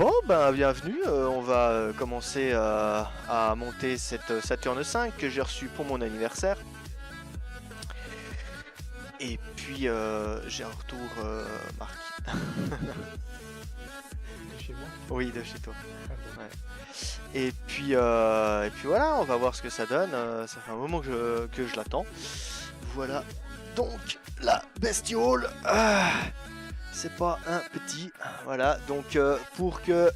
Bon, ben bienvenue, on va commencer à monter cette Saturn 5 que j'ai reçue pour mon anniversaire. Et puis j'ai un retour, Marc. De chez moi. Oui, de chez toi. Ah, bon. Ouais. Et puis voilà, on va voir ce que ça donne. Ça fait un moment que je l'attends. Voilà, donc la bestiole. C'est pas un petit. Voilà, donc pour que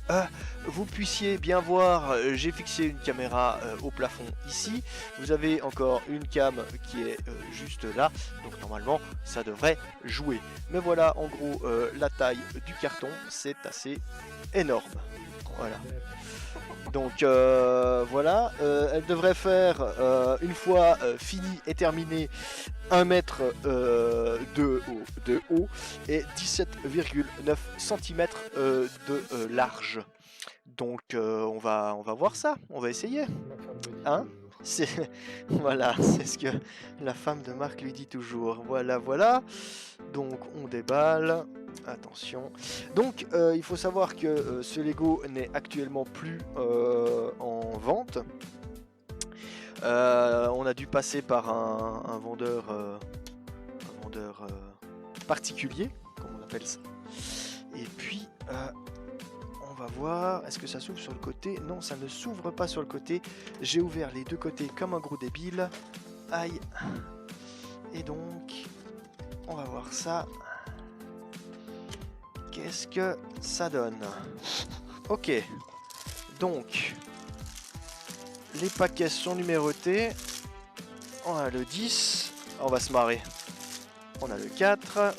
vous puissiez bien voir, j'ai fixé une caméra au plafond ici. Vous avez encore une cam qui est juste là, donc normalement ça devrait jouer. Mais voilà, en gros, la taille du carton, c'est assez énorme. Voilà. Donc voilà, elle devrait faire, une fois finie et terminée, 1 mètre de haut et 17,9 cm de large. Donc on va voir ça, on va essayer. Ma femme me dit Hein? toujours. C'est voilà, c'est ce que la femme de Marc lui dit toujours. Voilà, voilà. Donc on déballe. Attention. Donc il faut savoir que ce Lego n'est actuellement plus en vente. On a dû passer par un vendeur, particulier, comme on appelle ça. Et puis on va voir, est-ce que ça s'ouvre sur le côté? Non, ça ne s'ouvre pas sur le côté. J'ai ouvert les deux côtés comme un gros débile. Aïe. Et donc, on va voir ça. Qu'est-ce que ça donne? Ok. Donc, les paquets sont numérotés. On a le 10. On va se marrer. On a le 4.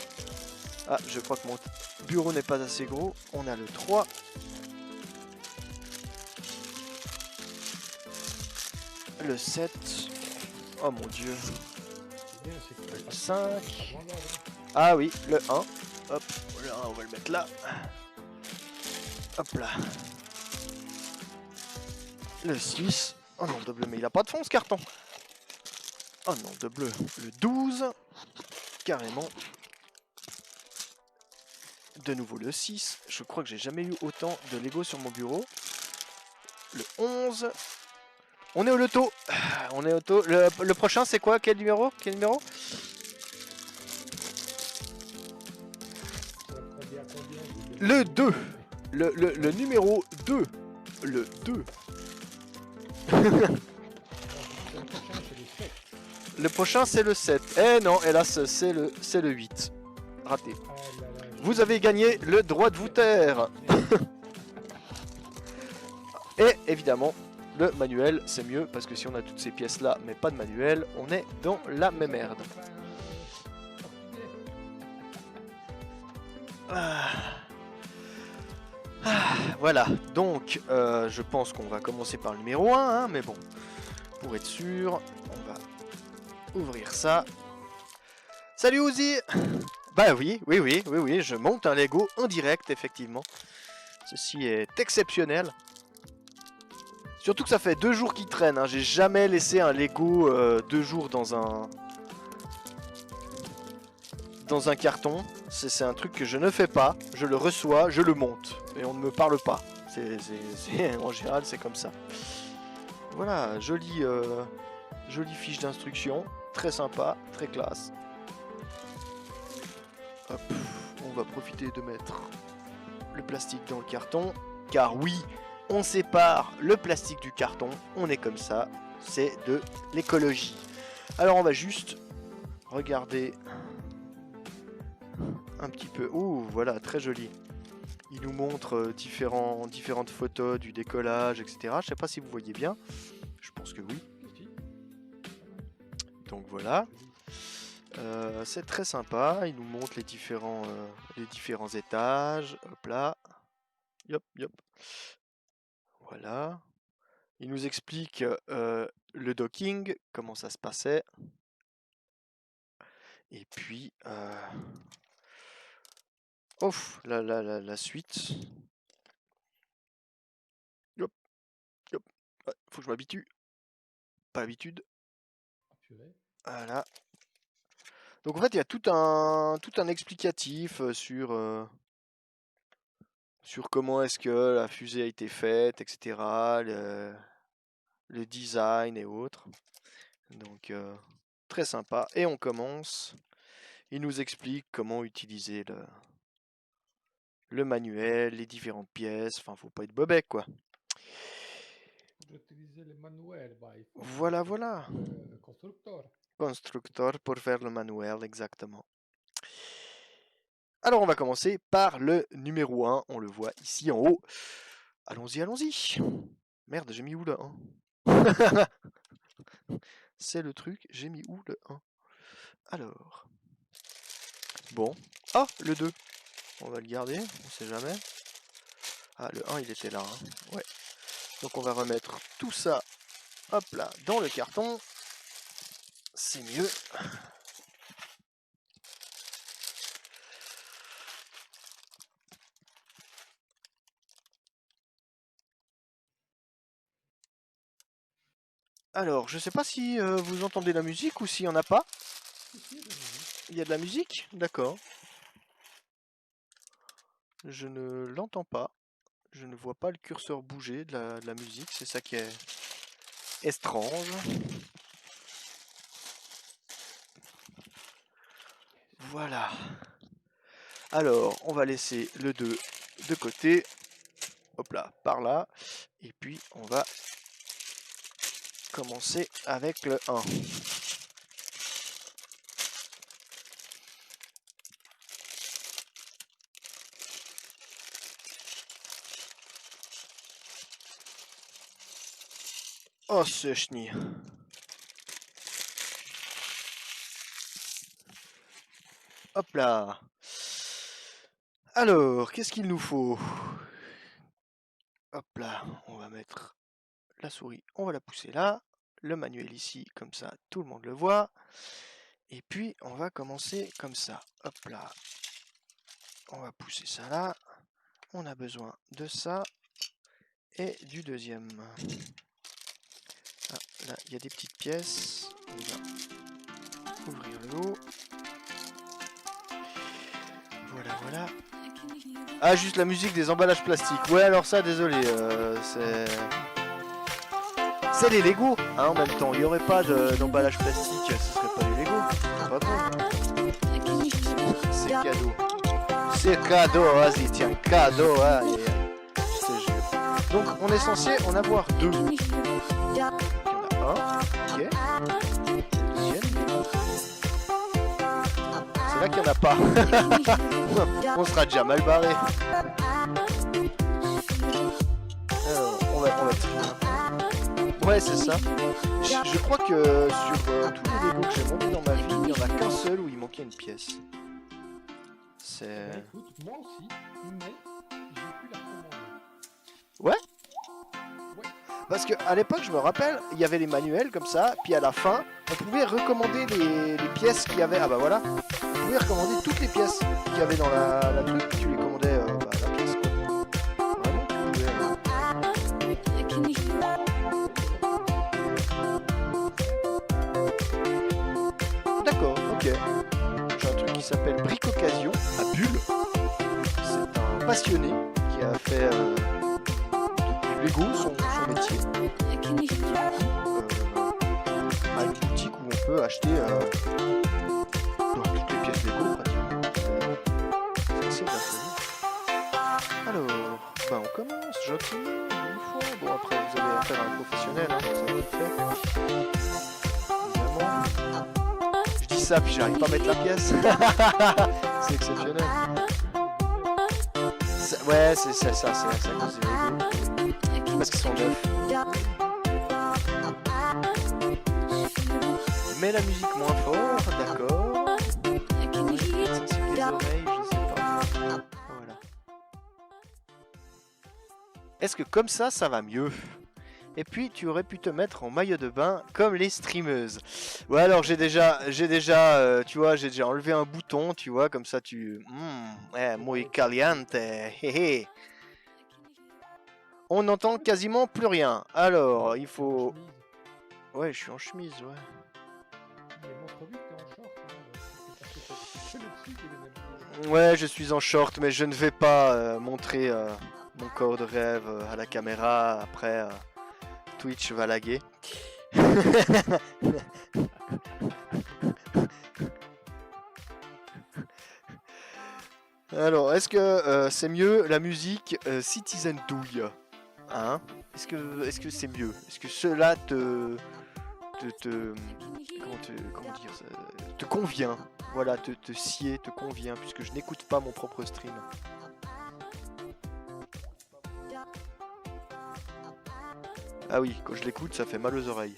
Ah, je crois que mon bureau n'est pas assez gros. On a le 3. Le 7. Oh mon dieu. C'est bien, c'est que Le pas 5. avant l'ordre. Ah oui, le 1. Hop, le 1, on va le mettre là. Hop là. Le 6. Oh non, de bleu, mais il a pas de fond ce carton. Oh non, de bleu. Le 12. Carrément. De nouveau le 6. Je crois que j'ai jamais eu autant de Lego sur mon bureau. Le 11. On est au loto. On est au loto. Le prochain, c'est quoi? Quel numéro? Quel numéro? Ça combien, Le 2. Le numéro 2. Le 2. Le prochain, c'est les 7. Le prochain, c'est le 7. Eh non, hélas, c'est le 8. Raté. Ah là là, Vous avez gagné le droit de vous taire. Et évidemment, le manuel, c'est mieux, parce que si on a toutes ces pièces-là, mais pas de manuel, on est dans la même merde. Voilà, donc je pense qu'on va commencer par le numéro 1, hein, mais bon, pour être sûr, on va ouvrir ça. Salut Ouzi. Bah oui, je monte un Lego en direct, effectivement. Ceci est exceptionnel. Surtout que ça fait 2 jours qu'il traîne, hein. J'ai jamais laissé un Lego 2 jours dans un carton. C'est un truc que je ne fais pas. Je le reçois, je le monte. Et on ne me parle pas. En général, c'est comme ça. Voilà, jolie fiche d'instruction. Très sympa, très classe. Hop, on va profiter de mettre le plastique dans le carton. Car oui, on sépare le plastique du carton. On est comme ça. C'est de l'écologie. Alors on va juste regarder un petit peu. Ouh, voilà, très joli. Il nous montre différentes photos du décollage, etc. Je sais pas si vous voyez bien. Je pense que oui. Donc voilà. C'est très sympa. Il nous montre les différents étages. Hop là. Yop, yop. Voilà. Il nous explique le docking, comment ça se passait. Et puis, ouf, la suite. Yop, yop. Ouais, faut que je m'habitue. Pas l'habitude. Voilà. Donc en fait, il y a tout un explicatif sur sur comment est-ce que la fusée a été faite, etc. Le design et autres. Donc très sympa. Et on commence. Il nous explique comment utiliser le manuel, les différentes pièces. Enfin, faut pas être bobec, quoi. J'utilisais le manuel, bah, il faut Voilà, voilà. constructeur. Constructeur pour faire le manuel, exactement. Alors, on va commencer par le numéro 1. On le voit ici en haut. Allons-y, allons-y. Merde, j'ai mis où le 1? C'est le truc, j'ai mis où le 1? Alors. Bon. Ah, le 2. On va le garder, on sait jamais. Ah, le 1, il était là. Hein. Ouais. Donc, on va remettre tout ça, hop là, dans le carton. C'est mieux. Alors, je sais pas si vous entendez la musique ou s'il n'y en a pas. Il y a de la musique? D'accord. Je ne l'entends pas. Je ne vois pas le curseur bouger de la musique. C'est ça qui est étrange. Voilà. Alors, on va laisser le 2 de côté. Hop là, par là. Et puis, on va commencer avec le 1. Oh, ce chenille. Hop là. Alors, qu'est-ce qu'il nous faut? Hop là, on va mettre la souris, on va la pousser là. Le manuel ici, comme ça, tout le monde le voit. Et puis, on va commencer comme ça. Hop là. On va pousser ça là. On a besoin de ça. Et du deuxième. Ah, là, il y a des petites pièces. On va ouvrir le haut. Voilà, voilà. Ah, juste la musique des emballages plastiques. Ouais, alors ça, désolé. C'est les Lego, hein, en même temps. Il n'y aurait pas d'emballage plastique, ce serait pas les Lego. C'est pas drôle. C'est cadeau. C'est cadeau, vas-y, tiens, cadeau. Aïe, aïe, aïe. Je te jure. Donc, on est censé en avoir 2. Il y en a un, ok. Deuxième. C'est là qu'il n'y en a pas. On sera déjà mal barré. Alors, on va trier. Ouais, c'est ça. Je crois que sur tous les Lego que j'ai montés dans ma vie, il n'y en a qu'un seul où il manquait une pièce. C'est... Bah, écoute, moi aussi, mais j'ai pu la commander. Ouais? Ouais. Parce qu'à l'époque, je me rappelle, il y avait les manuels comme ça, puis à la fin, on pouvait recommander les pièces qu'il y avait. Ah bah voilà, on pouvait recommander toutes les pièces qu'il y avait dans la truc, puis tu les commandais la pièce quoi. Vraiment, tu pouvais... D'accord, ok. J'ai un truc qui s'appelle Brick Occasion à Bulle. C'est un passionné qui a fait du Lego son métier. À une boutique où on peut acheter toutes les pièces Lego pratiquement. C'est assez bien fait. Alors, bah on commence gentiment, une fois. Bon après vous avez affaire à un professionnel, hein, ça va être fait. Évidemment. Je dis ça puis j'arrive pas à mettre la pièce. C'est exceptionnel. Ouais, c'est ça, c'est à cause des Lego. Parce qu'ils sont neufs. Mais la musique moins fort, d'accord. Sensible des oreilles, je sais pas. Voilà. Est-ce que comme ça va mieux? Et puis tu aurais pu te mettre en maillot de bain comme les streameuses. Ouais, alors j'ai déjà, tu vois, j'ai déjà enlevé un bouton, tu vois, comme ça tu... muy caliente, hehe. On n'entend quasiment plus rien. Alors, il faut... Ouais, je suis en chemise, ouais. Mais montre vite, t'es en short. Parce que c'est le psy qui les aime. Ouais, je suis en short, mais je ne vais pas montrer mon corps de rêve à la caméra. Après, Twitch va laguer. Alors, est-ce que c'est mieux la musique Citizen Douille? Hein? Est-ce que c'est mieux? Est-ce que cela comment dire ça, te convient? Voilà, te sied, te convient, puisque je n'écoute pas mon propre stream. Ah oui, quand je l'écoute, ça fait mal aux oreilles.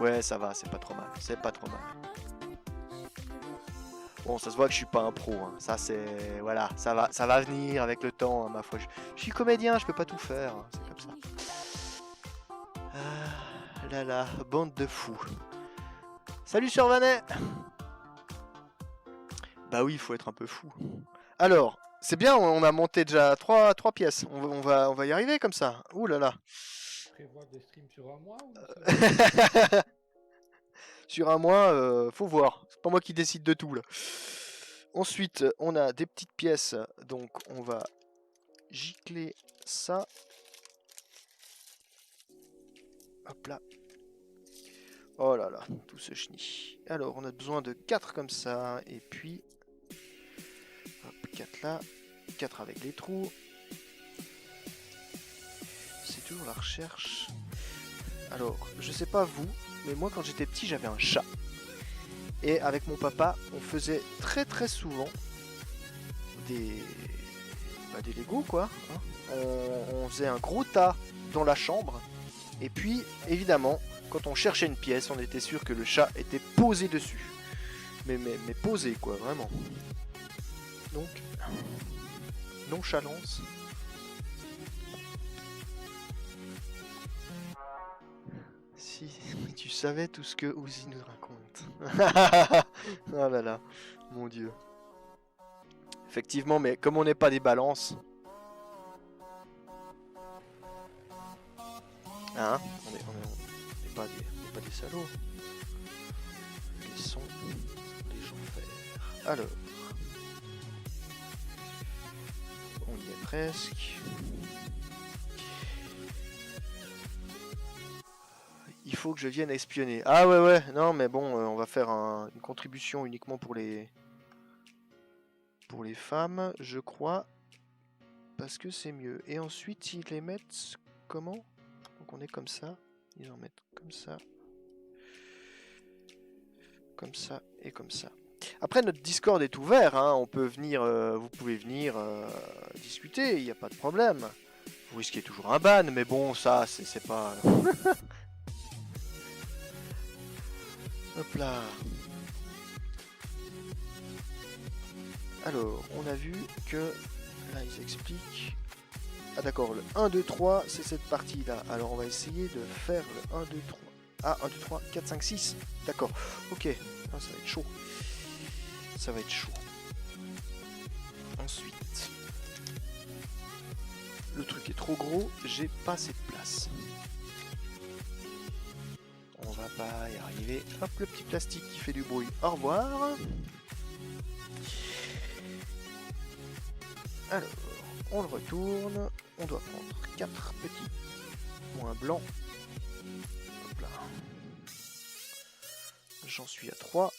Ouais, ça va, c'est pas trop mal, c'est pas trop mal. Bon, ça se voit que je suis pas un pro, hein. Ça c'est... Voilà, ça va venir avec le temps, hein, ma foi. Je suis comédien, je peux pas tout faire, hein, c'est comme ça. Ah là là, bande de fous. Salut Survanet. Bah oui, il faut être un peu fou. Alors, c'est bien, on a monté déjà 3 pièces. On va y arriver comme ça. Ouh là là. Prévoir des streams sur un mois ou ça... Sur un mois, faut voir. C'est pas moi qui décide de tout là. Ensuite, on a des petites pièces. Donc, on va gicler ça. Hop là. Oh là là, tout ce chenille. Alors, on a besoin de 4 comme ça. Et puis... Hop, 4 là. 4 avec les trous. C'est toujours la recherche. Alors, je sais pas vous, mais moi quand j'étais petit, j'avais un chat. Et avec mon papa, on faisait très souvent des Lego quoi. Hein. On faisait un gros tas dans la chambre. Et puis, évidemment, quand on cherchait une pièce, on était sûr que le chat était posé dessus. Mais posé quoi, vraiment. Donc, nonchalance. Si tu savais tout ce que Uzi nous raconte. Oh là là, mon dieu. Effectivement, mais comme on n'est pas des balances... Hein, on n'est pas des salauds. Laissons les gens faire. Alors... On y est presque. Il faut que je vienne espionner. Ah ouais, non mais bon, on va faire une contribution uniquement pour les femmes, je crois. Parce que c'est mieux. Et ensuite, ils les mettent comment? Donc on est comme ça. Ils en mettent comme ça. Comme ça et comme ça. Après, notre Discord est ouvert. Hein. On peut venir, vous pouvez venir discuter. Il n'y a pas de problème. Vous risquez toujours un ban, mais bon, ça, c'est pas... Hop là. Alors, on a vu que... Là, ils expliquent... Ah d'accord, le 1, 2, 3, c'est cette partie-là. Alors, on va essayer de faire le 1, 2, 3. Ah, 1, 2, 3, 4, 5, 6. D'accord, ok. Ah, ça va être chaud. Ça va être chaud. Ensuite... Le truc est trop gros, j'ai pas assez de place. On va pas y arriver. Hop, le petit plastique qui fait du bruit. Au revoir. Alors, on le retourne. On doit prendre 4 petits points blancs. Hop là. J'en suis à 3.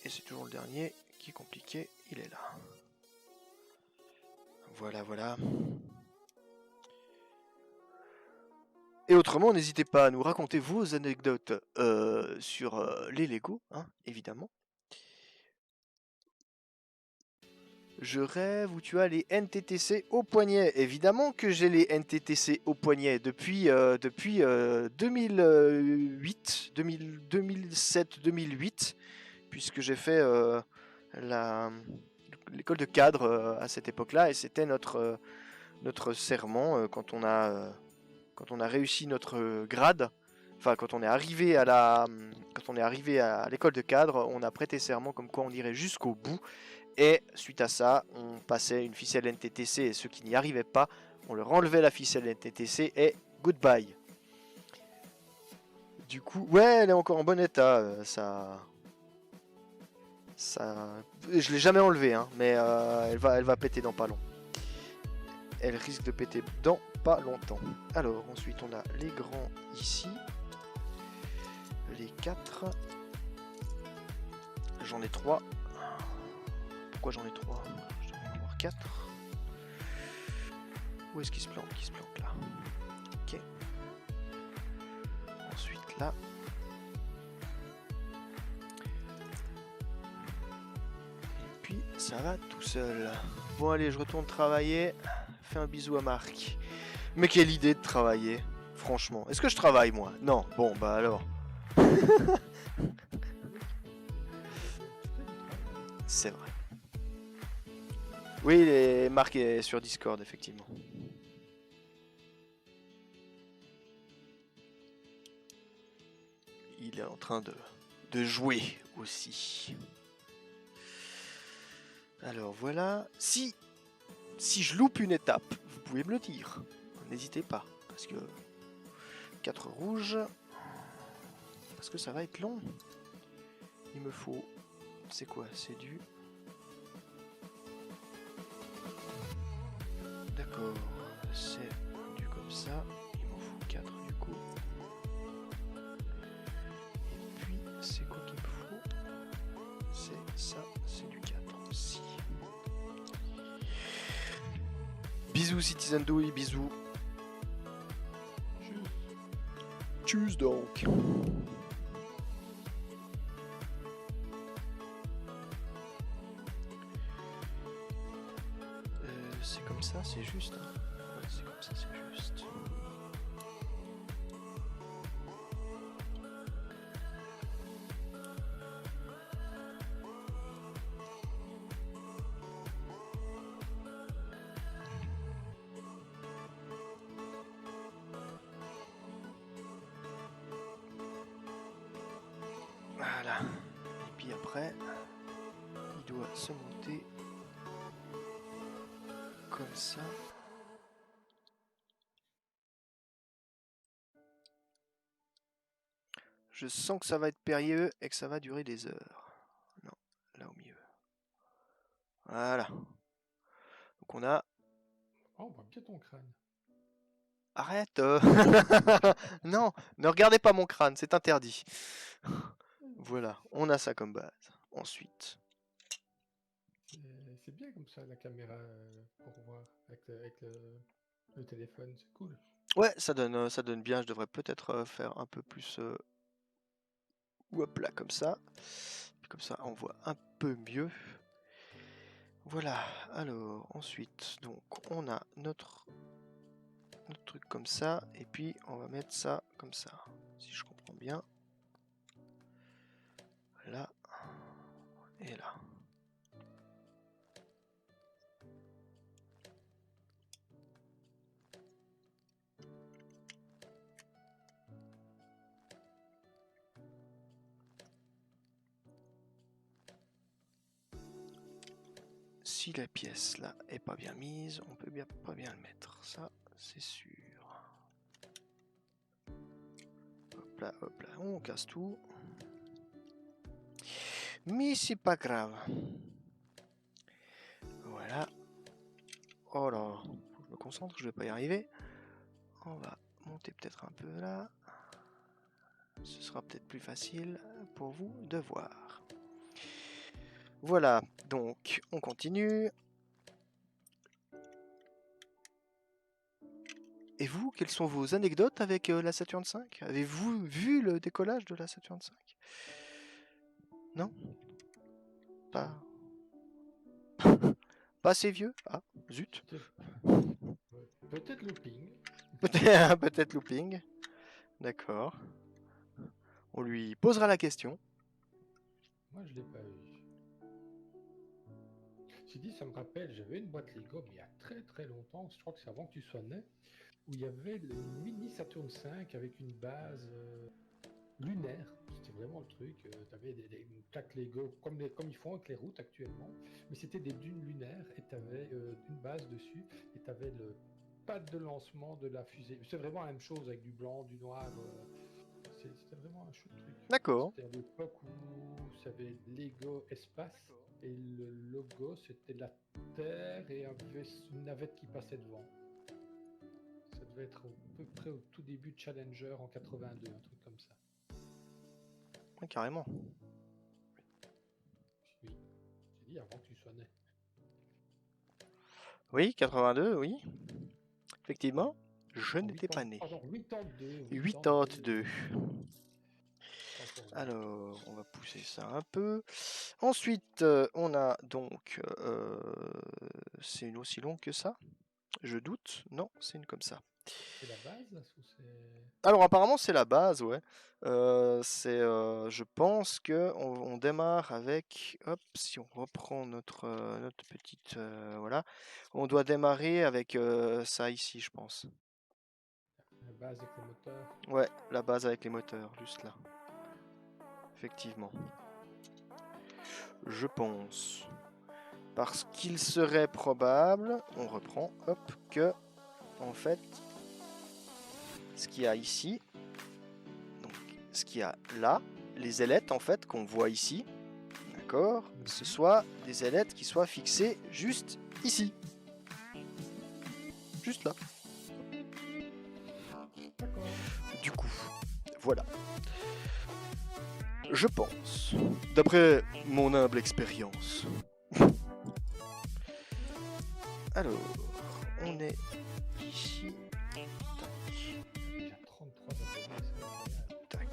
Et c'est toujours le dernier qui est compliqué. Il est là. Voilà, voilà. Et autrement, n'hésitez pas à nous raconter vos anecdotes sur les Lego, hein, évidemment. Je rêve où tu as les NTTC au poignet. Évidemment que j'ai les NTTC au poignet depuis 2008, 2007, 2008, puisque j'ai fait l'école de cadre à cette époque-là, et c'était notre serment quand on a réussi notre grade. Enfin, quand on est arrivé à l'école de cadre, on a prêté serment comme quoi on irait jusqu'au bout. Et suite à ça, on passait une ficelle NTTC et ceux qui n'y arrivaient pas, on leur enlevait la ficelle NTTC et goodbye. Du coup, ouais, elle est encore en bon état, ça. Ça... Je l'ai jamais enlevé, hein, mais elle va péter dans pas long. Elle risque de péter dans pas longtemps. Alors, ensuite, on a les grands ici. Les 4. J'en ai 3. Pourquoi j'en ai 3? Je devrais en avoir 4. Où est-ce qu'il se plante? Il se plante là. Ok. Ensuite, là. Et puis, ça va tout seul. Bon, allez, je retourne travailler. Fais un bisou à Marc. Mais quelle idée de travailler, franchement. Est-ce que je travaille, moi? Non. Bon, bah alors. C'est vrai. Oui, Marc est sur Discord, effectivement. Il est en train de jouer aussi. Alors voilà. Si je loupe une étape, vous pouvez me le dire. N'hésitez pas. Parce que 4 rouges. Parce que ça va être long. Il me faut... C'est quoi? C'est du... D'accord. C'est du comme ça. Il m'en faut 4 du coup. Et puis, c'est quoi qu'il me faut? C'est ça. C'est du 4 aussi. Bisous Citizen Douille, bisous. Tchuss donc. C'est comme ça, c'est juste. Hein. Ouais, c'est comme ça, c'est juste. Voilà. Et puis après, il doit se monter comme ça. Je sens que ça va être périlleux et que ça va durer des heures. Non, là au milieu. Voilà. Donc on a... Oh, on voit bien ton crâne. Arrête Non, ne regardez pas mon crâne, c'est interdit. Voilà, on a ça comme base. Ensuite... C'est bien comme ça la caméra pour voir avec le téléphone, c'est cool. Ouais, ça donne bien. Je devrais peut-être faire un peu plus... Hop là, comme ça. Comme ça, on voit un peu mieux. Voilà, alors ensuite, donc on a notre truc comme ça, et puis on va mettre ça comme ça, si je comprends bien. Là, et là. Si la pièce là est pas bien mise, on peut bien pas bien le mettre, ça c'est sûr. Hop là, on casse tout. Mais c'est pas grave. Voilà. Oh là, faut que je me concentre, je vais pas y arriver. On va monter peut-être un peu là. Ce sera peut-être plus facile pour vous de voir. Voilà, donc on continue. Et vous, quelles sont vos anecdotes avec la Saturn V? Avez-vous vu le décollage de la Saturn V? Non? Pas... Pas assez vieux? Ah, zut. Peut-être looping. Peut-être looping. D'accord. On lui posera la question. Moi, je l'ai pas eu. J'ai dit, ça me rappelle, j'avais une boîte Lego, mais il y a très très longtemps, je crois que c'est avant que tu sois né, où il y avait le mini Saturn V avec une base lunaire. C'était vraiment le truc. Tu avais une plaque Lego comme ils font avec les routes actuellement, mais c'était des dunes lunaires et tu avais une base dessus et tu avais le pad de lancement de la fusée. C'est vraiment la même chose avec du blanc, du noir. c'était vraiment un chouette truc. D'accord. C'était à l'époque où ça avait Lego Espace et le logo c'était la Terre et avait une navette qui passait devant. Ça devait être à peu près au tout début de Challenger en 82, un truc comme ça. Ouais, carrément. Oui, j'ai dit avant que tu sois né. Oui, 82, oui. Effectivement, je n'étais pas né. Pardon, 82. 82. Pas pour vous. Alors, on va pousser ça un peu. Ensuite, on a donc... c'est une aussi longue que ça? Je doute. Non, c'est une comme ça. C'est la base ou c'est... Alors, apparemment, c'est la base, ouais. Je pense que on démarre avec... Hop, si on reprend notre petite... voilà. On doit démarrer avec ça ici, je pense. La base avec le moteur? Ouais, la base avec les moteurs, juste là. Effectivement. Je pense. Parce qu'il serait probable, on reprend, hop, que, en fait, ce qu'il y a ici, donc ce qu'il y a là, les ailettes, en fait, qu'on voit ici, d'accord, ce soit des ailettes qui soient fixées juste ici. Juste là. Du coup, voilà. Je pense, d'après mon humble expérience. Alors, on est ici. Il y a 33 abonnés, c'est incroyable. Tac,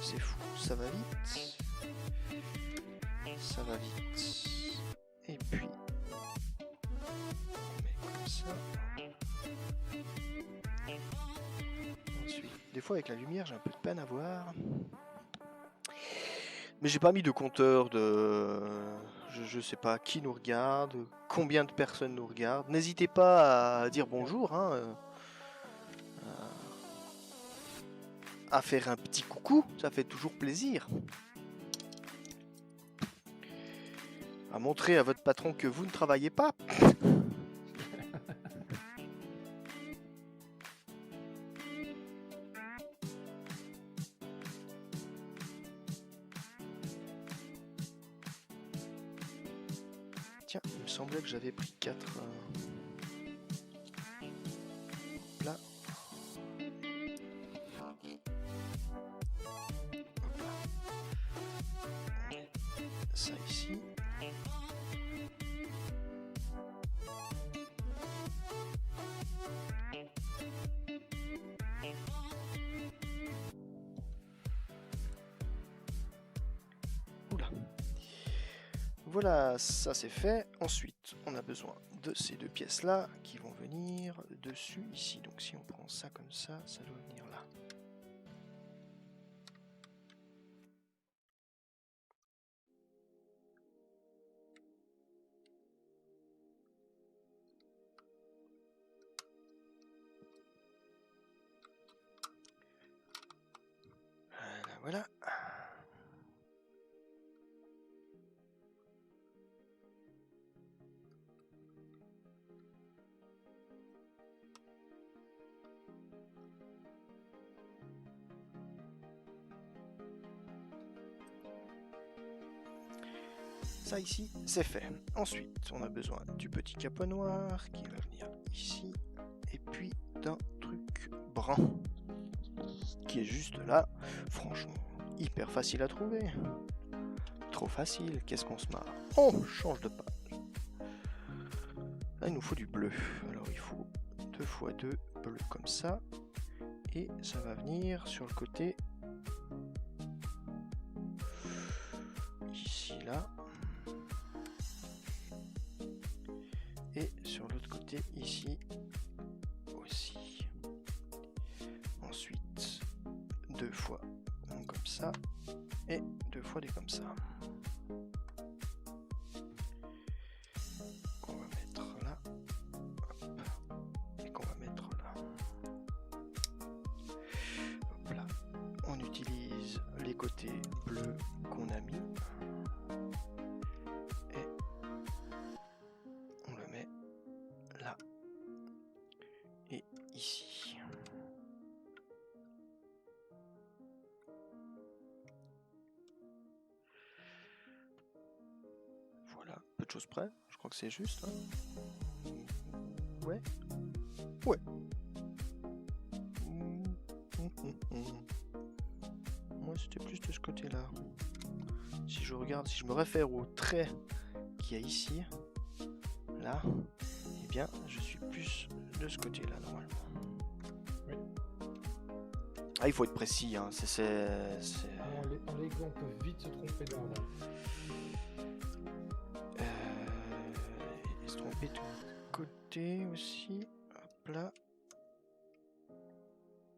c'est fou, ça va vite. Ça va vite. Et puis, on met comme ça. Ensuite, des fois avec la lumière, j'ai un peu de peine à voir. Mais j'ai pas mis de compteur de... Je sais pas qui nous regarde, combien de personnes nous regardent. N'hésitez pas à dire bonjour, hein, à faire un petit coucou, ça fait toujours plaisir. À montrer à votre patron que vous ne travaillez pas. Tiens, il me semblait que j'avais pris 4... Là. Hop là. Ça ici. Oula. Voilà, ça c'est fait. Ensuite, on a besoin de ces deux pièces-là qui vont venir dessus ici. Donc si on prend ça comme ça doit venir là. Voilà. Ça ici, c'est fait. Ensuite, on a besoin du petit capot noir qui va venir ici. Et puis d'un truc brun qui est juste là. Franchement, hyper facile à trouver. Trop facile, qu'est-ce qu'on se marre. On change de page. Là, il nous faut du bleu. Alors, il faut 2 x 2 bleu comme ça. Et ça va venir sur le côté. Ici, là. Et sur l'autre côté, ici aussi. Ensuite, 2 fois comme ça. Et 2 fois des comme ça. Qu'on va mettre là. Hop. Et qu'on va mettre là. Hop là. On utilise les côtés bleus qu'on a mis. Et on le met là. Et ici. chose près. Je crois que c'est juste. Hein. Ouais. Ouais. Moi, c'était plus de ce côté-là. Si je regarde, si je me réfère au trait qu'il y a ici, là, eh bien, je suis plus de ce côté-là, normalement. Oui. Ah, il faut être précis, hein. En Lego, on peut vite se tromper dans l'ordre. Se tromper de côté aussi. Hop là.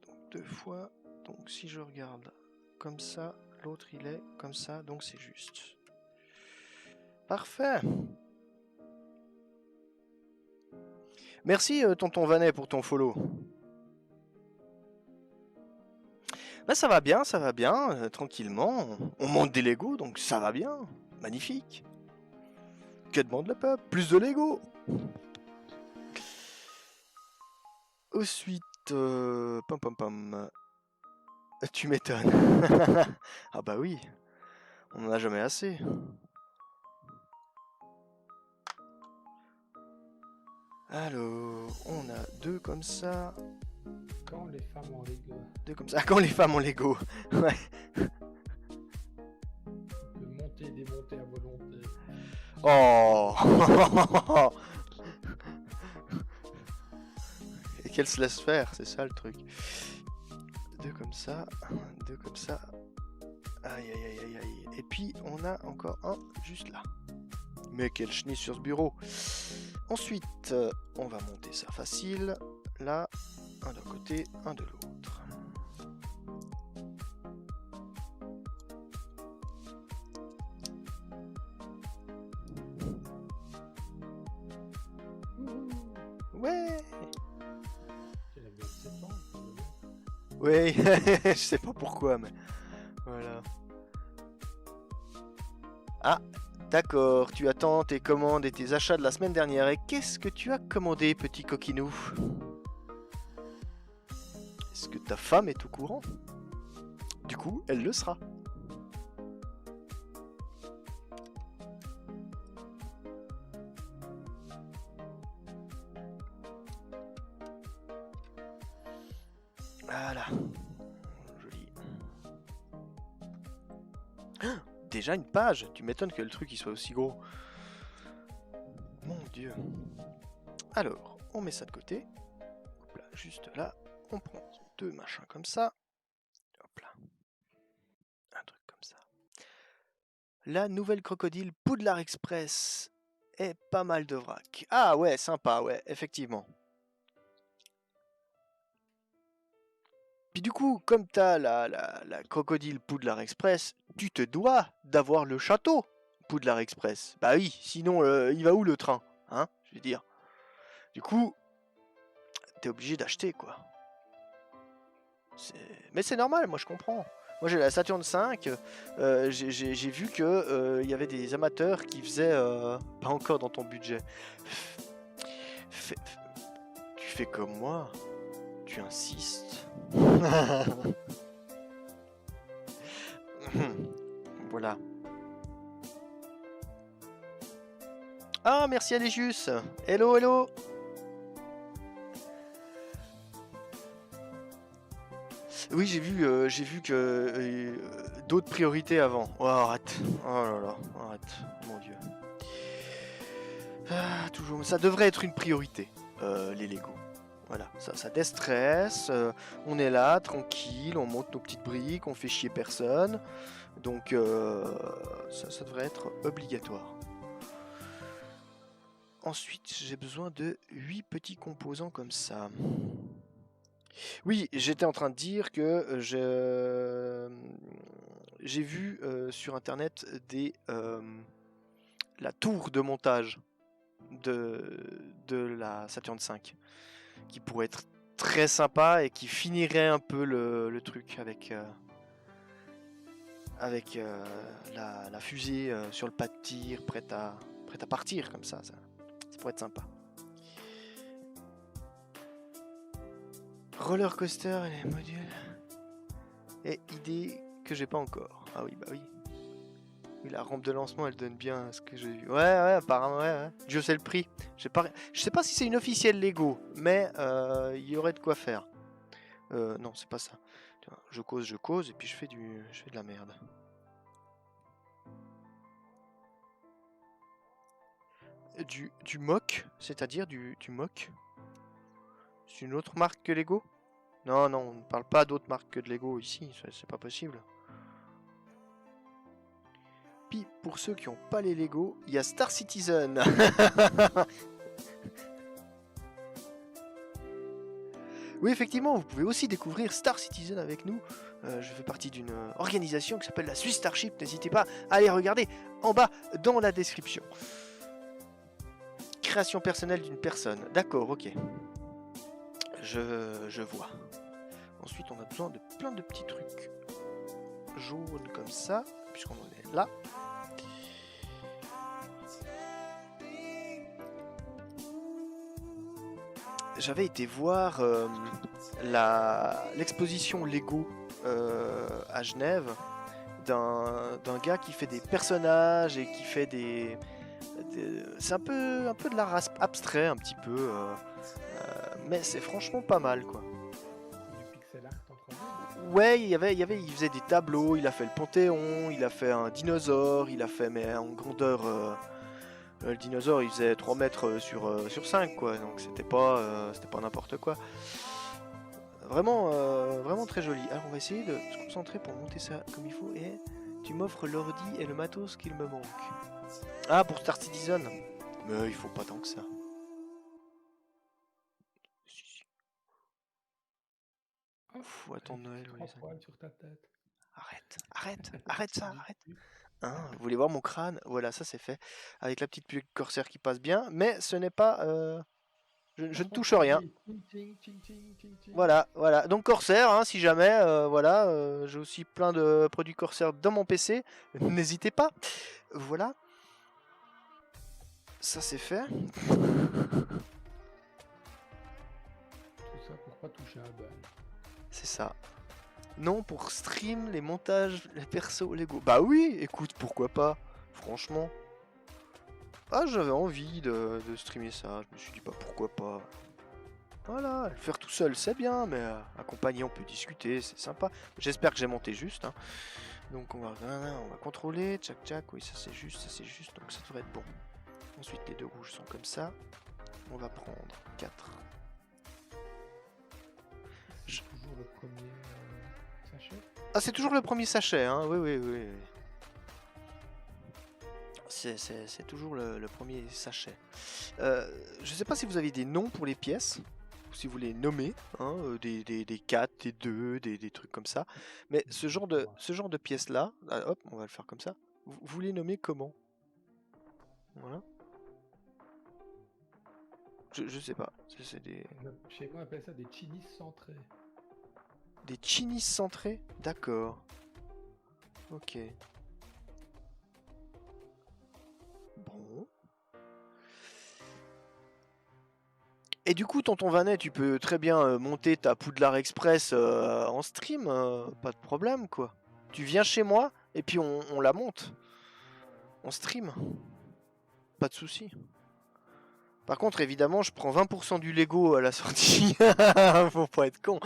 Donc 2 fois. Donc si je regarde comme ça, l'autre il est comme ça, donc c'est juste. Parfait. Merci tonton Vanet pour ton follow. Bah ça va bien, tranquillement. On monte des Lego, donc ça va bien. Magnifique. Que demande le peuple? Plus de Lego. Ensuite, pom pom pom. Tu m'étonnes. Ah bah oui, on n'en a jamais assez. Alors, on a 2 comme ça. Quand les femmes en Lego. 2 comme ça. Quand les femmes ont Lego. Ouais. On peut monter et démonter à volonté. Oh. Et qu'elle se laisse faire, c'est ça le truc. 2 comme ça. 2 comme ça. Aïe aïe aïe aïe aïe. Et puis on a encore un juste là. Mais quel chenille sur ce bureau. Ensuite, on va monter ça facile. Là, un d'un côté, un de l'autre. Ouais. Elle a bien 7 ans. Oui, je sais pas pourquoi, mais voilà. Ah, d'accord, tu attends tes commandes et tes achats de la semaine dernière. Et qu'est-ce que tu as commandé, petit coquinou? Est-ce que ta femme est au courant? Du coup, elle le sera. Voilà. Joli. Ah, déjà une page. Tu m'étonnes que le truc il soit aussi gros. Mon Dieu. Alors, on met ça de côté. Hop là, juste là. On prend 2 machins comme ça. Hop là. Un truc comme ça. La nouvelle crocodile Poudlard Express est pas mal de vrac. Ah ouais, sympa, ouais, effectivement. Puis du coup, comme t'as la crocodile Poudlard Express, tu te dois d'avoir le château Poudlard Express. Bah oui, sinon il va où le train? Hein, je veux dire. Du coup, t'es obligé d'acheter quoi. Mais c'est normal, moi je comprends. Moi j'ai la Saturn V, j'ai vu que il y avait des amateurs qui faisaient pas encore dans ton budget. Tu fais comme moi, tu insistes. Voilà. Ah, merci Alégius. Hello, hello. Oui, j'ai vu que d'autres priorités avant. Oh, arrête. Oh là là, arrête. Mon Dieu. Ah, toujours. Ça devrait être une priorité, les Lego. Voilà, ça déstresse. On est là, tranquille, on monte nos petites briques, on fait chier personne. Donc, ça devrait être obligatoire. Ensuite, j'ai besoin de 8 petits composants comme ça. Oui, j'étais en train de dire que j'ai vu sur internet la tour de montage de la Saturn V qui pourrait être très sympa et qui finirait un peu le truc avec la fusée sur le pas de tir prête à partir comme ça pourrait être sympa. Roller coaster et les modules. Et idée que j'ai pas encore. Ah oui, bah oui. Oui, la rampe de lancement, elle donne bien ce que j'ai vu. Ouais, ouais, apparemment, ouais, ouais. Je sais le prix. Je sais pas si c'est une officielle Lego, mais il y aurait de quoi faire. Non, c'est pas ça. Tiens, je cause, et puis je fais de la merde. Du mock, c'est-à-dire du mock. C'est une autre marque que Lego? Non, non, on ne parle pas d'autre marque que de Lego ici, c'est pas possible. Puis, pour ceux qui n'ont pas les Lego, il y a Star Citizen. Oui, effectivement, vous pouvez aussi découvrir Star Citizen avec nous. Je fais partie d'une organisation qui s'appelle la Swiss Starship. N'hésitez pas à aller regarder en bas dans la description. Création personnelle d'une personne. D'accord, ok. Je vois. Ensuite, on a besoin de plein de petits trucs jaunes comme ça, puisqu'on en est là. J'avais été voir l'exposition Lego à Genève d'un gars qui fait des personnages et qui fait c'est un peu de l'art abstrait un petit peu, mais c'est franchement pas mal quoi. Du pixel art en 3D. Ouais, il faisait des tableaux, il a fait le Panthéon, il a fait un dinosaure, il a fait mais en grandeur. Le dinosaure il faisait 3 mètres sur 5 quoi, donc c'était pas n'importe quoi. Vraiment, vraiment très joli. Alors on va essayer de se concentrer pour monter ça comme il faut. Et tu m'offres l'ordi et le matos qu'il me manque. Ah, pour Star Citizen. Mais il faut pas tant que ça. Faut attendre Noël. Trois poils sur ta tête. Arrête ça, arrête. Hein, vous voulez voir mon crâne? Voilà, ça c'est fait. Avec la petite pluie Corsair qui passe bien. Mais ce n'est pas... Je ne touche rien. Voilà, voilà. Donc Corsair, hein, si jamais, voilà, j'ai aussi plein de produits Corsair dans mon PC. N'hésitez pas. Voilà. Ça c'est fait. Tout ça pour pas toucher un ban. C'est ça. Non, pour stream les montages, les persos Lego. Bah oui, écoute, pourquoi pas. Franchement. Ah, j'avais envie de streamer ça. Je me suis dit, bah pourquoi pas. Voilà, le faire tout seul c'est bien, mais accompagné on peut discuter, c'est sympa. J'espère que j'ai monté juste. Hein. Donc on va contrôler, tchac tchac, oui ça c'est juste, donc ça devrait être bon. Ensuite les deux rouges sont comme ça. On va prendre 4. C'est toujours le premier sachet. Ah c'est toujours le premier sachet, hein, oui. C'est toujours le premier sachet. Je sais pas si vous avez des noms pour les pièces. Si vous les nommez, hein, des 4, des 2, des trucs comme ça. Mais ce genre de pièces là, hop, on va le faire comme ça. Vous les nommez comment? Voilà. Je sais pas. C'est des... Chez moi on appelle ça des chinis centrés. Des chinis centrés? D'accord. Ok. Bon. Et du coup, tonton Vanet, tu peux très bien monter ta Poudlard Express en stream, pas de problème quoi. Tu viens chez moi et puis on la monte. En stream. Pas de souci. Par contre, évidemment, je prends 20% du Lego à la sortie. Faut pas être con.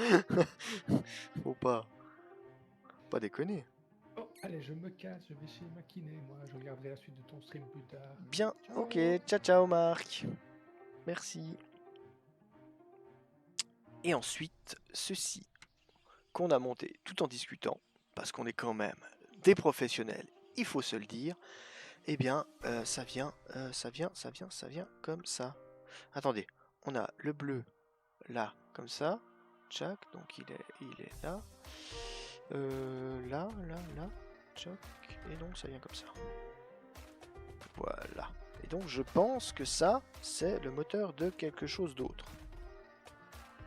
Faut pas déconner. Oh, allez, je me casse, je vais chez Makiné, moi. Je regarderai la suite de ton stream plus tard. Bien, ciao. Ok, ciao Marc. Merci. Et ensuite, ceci qu'on a monté tout en discutant, parce qu'on est quand même des professionnels, il faut se le dire. Eh bien, ça vient comme ça. Attendez, on a le bleu là, comme ça. Tchac, donc il est là. Là, tchac. Et donc ça vient comme ça. Voilà. Et donc je pense que ça, c'est le moteur de quelque chose d'autre.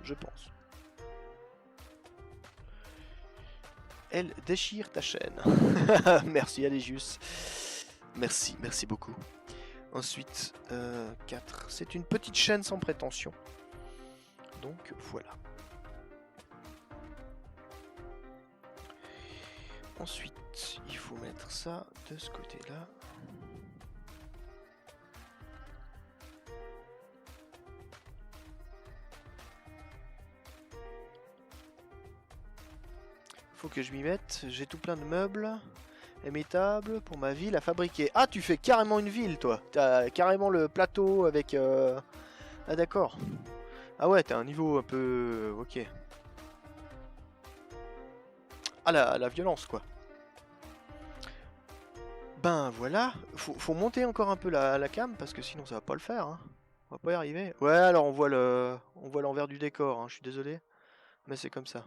Je pense. Elle déchire ta chaîne. Merci Alégius. Merci beaucoup. Ensuite, 4. C'est une petite chaîne sans prétention. Donc voilà. Ensuite, il faut mettre ça de ce côté-là. Faut que je m'y mette. J'ai tout plein de meubles et mes tables pour ma ville à fabriquer. Ah, tu fais carrément une ville, toi. T'as carrément le plateau avec... Ah, d'accord. Ah ouais, t'as un niveau un peu... Ok. Ah, la violence, quoi. Ben voilà, faut monter encore un peu la cam parce que sinon ça va pas le faire. Hein. On va pas y arriver. Ouais, alors on voit l'envers du décor. Hein. Je suis désolé, mais c'est comme ça.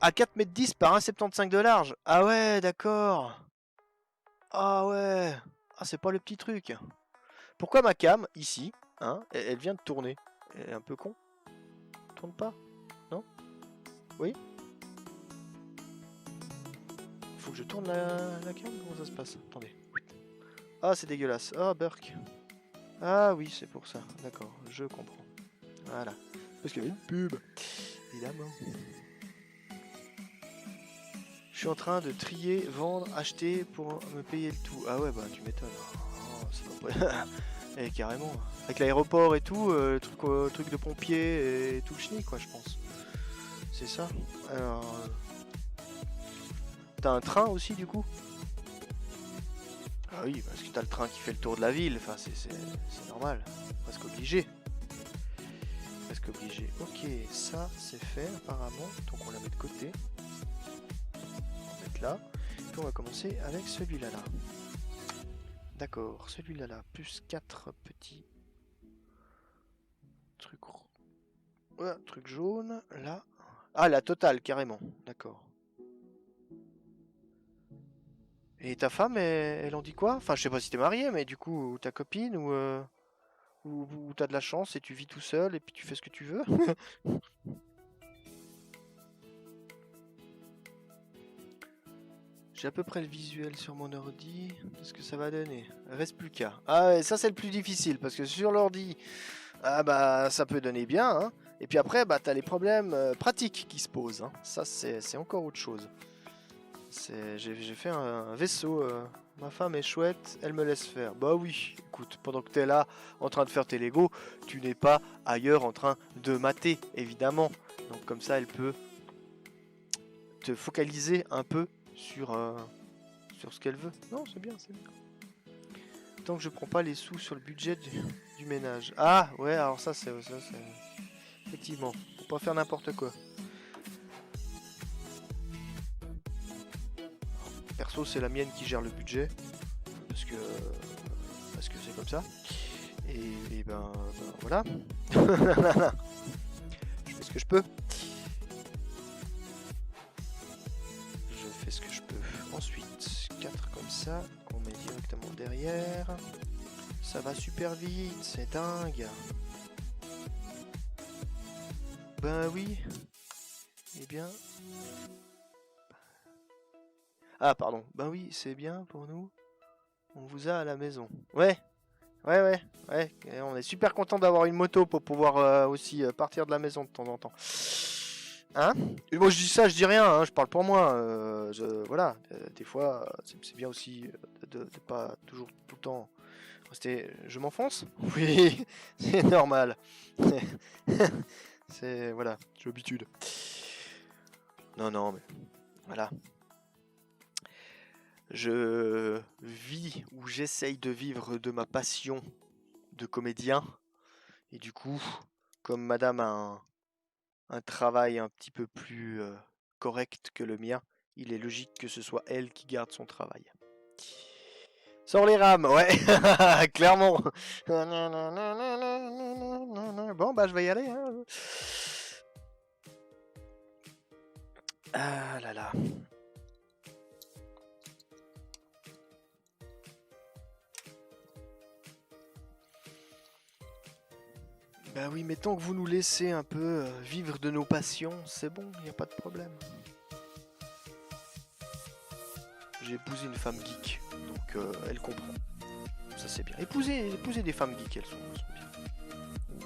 À 4,10 m par 1,75 m de large. Ah ouais, d'accord. Ah ouais. Ah, c'est pas le petit truc. Pourquoi ma cam ici, hein, elle vient de tourner. Elle est un peu con. Tourne pas? Non? Oui? Faut que je tourne la cam? Comment ça se passe? Attendez. Ah, c'est dégueulasse. Ah, Burk. Ah oui, c'est pour ça. D'accord, je comprends. Voilà. Parce qu'il y avait une pub. Évidemment. Je suis en train de trier, vendre, acheter pour me payer le tout. Ah ouais, bah tu m'étonnes. Oh, c'est pas... Et carrément. Avec l'aéroport et tout, truc de pompier et tout le schnick, quoi, je pense. C'est ça. Alors... T'as un train aussi, du coup? Ah oui, parce que t'as le train qui fait le tour de la ville. Enfin, c'est normal. Presque obligé. Presque obligé. Ok, ça, c'est fait, apparemment. Donc on la met de côté. Là, puis on va commencer avec celui-là là. D'accord, celui-là là, plus 4 petits trucs. Ouais, truc jaune, là. Ah, la totale, carrément, d'accord. Et ta femme, elle en dit quoi? Enfin, je sais pas si t'es marié, mais du coup, ou ta copine, ou t'as de la chance et tu vis tout seul et puis tu fais ce que tu veux. J'ai à peu près le visuel sur mon ordi. Qu'est-ce que ça va donner? Reste plus qu'à. Ah ouais, ça c'est le plus difficile parce que sur l'ordi, ah bah ça peut donner bien. Hein. Et puis après, bah t'as les problèmes pratiques qui se posent. Hein. Ça c'est encore autre chose. J'ai fait un vaisseau. Ma femme est chouette, elle me laisse faire. Bah oui, écoute, pendant que t'es là en train de faire tes Lego, tu n'es pas ailleurs en train de mater, évidemment. Donc comme ça, elle peut te focaliser un peu sur ce qu'elle veut. Non, c'est bien, c'est bien. Tant que je prends pas les sous sur le budget du ménage. Ah, ouais, alors ça, c'est... Effectivement, faut pas faire n'importe quoi. Perso, c'est la mienne qui gère le budget. Parce que c'est comme ça. Et ben voilà. Je fais ce que je peux. Ce que je peux. Ensuite, 4 comme ça, qu'on met directement derrière. Ça va super vite, c'est dingue. Ben oui. Eh bien... Ah, pardon. Ben oui, c'est bien pour nous. On vous a à la maison. Ouais. Ouais. Et on est super content d'avoir une moto pour pouvoir aussi partir de la maison de temps en temps. Hein? Et moi je dis ça, je dis rien, hein, je parle pour moi. Voilà, des fois c'est bien aussi de pas toujours tout le temps rester. Je m'enfonce? Oui, c'est normal. C'est voilà, j'ai l'habitude. Non, mais voilà. Je vis ou j'essaye de vivre de ma passion de comédien. Et du coup, comme madame a un travail un petit peu plus correct que le mien, il est logique que ce soit elle qui garde son travail. Sors les rames, ouais, clairement. Bon, bah je vais y aller. Hein. Ah là là. Bah oui, mais tant que vous nous laissez un peu vivre de nos passions, c'est bon, il n'y a pas de problème. J'ai épousé une femme geek, donc elle comprend. Ça c'est bien. Épouser des femmes geeks, elles sont bien.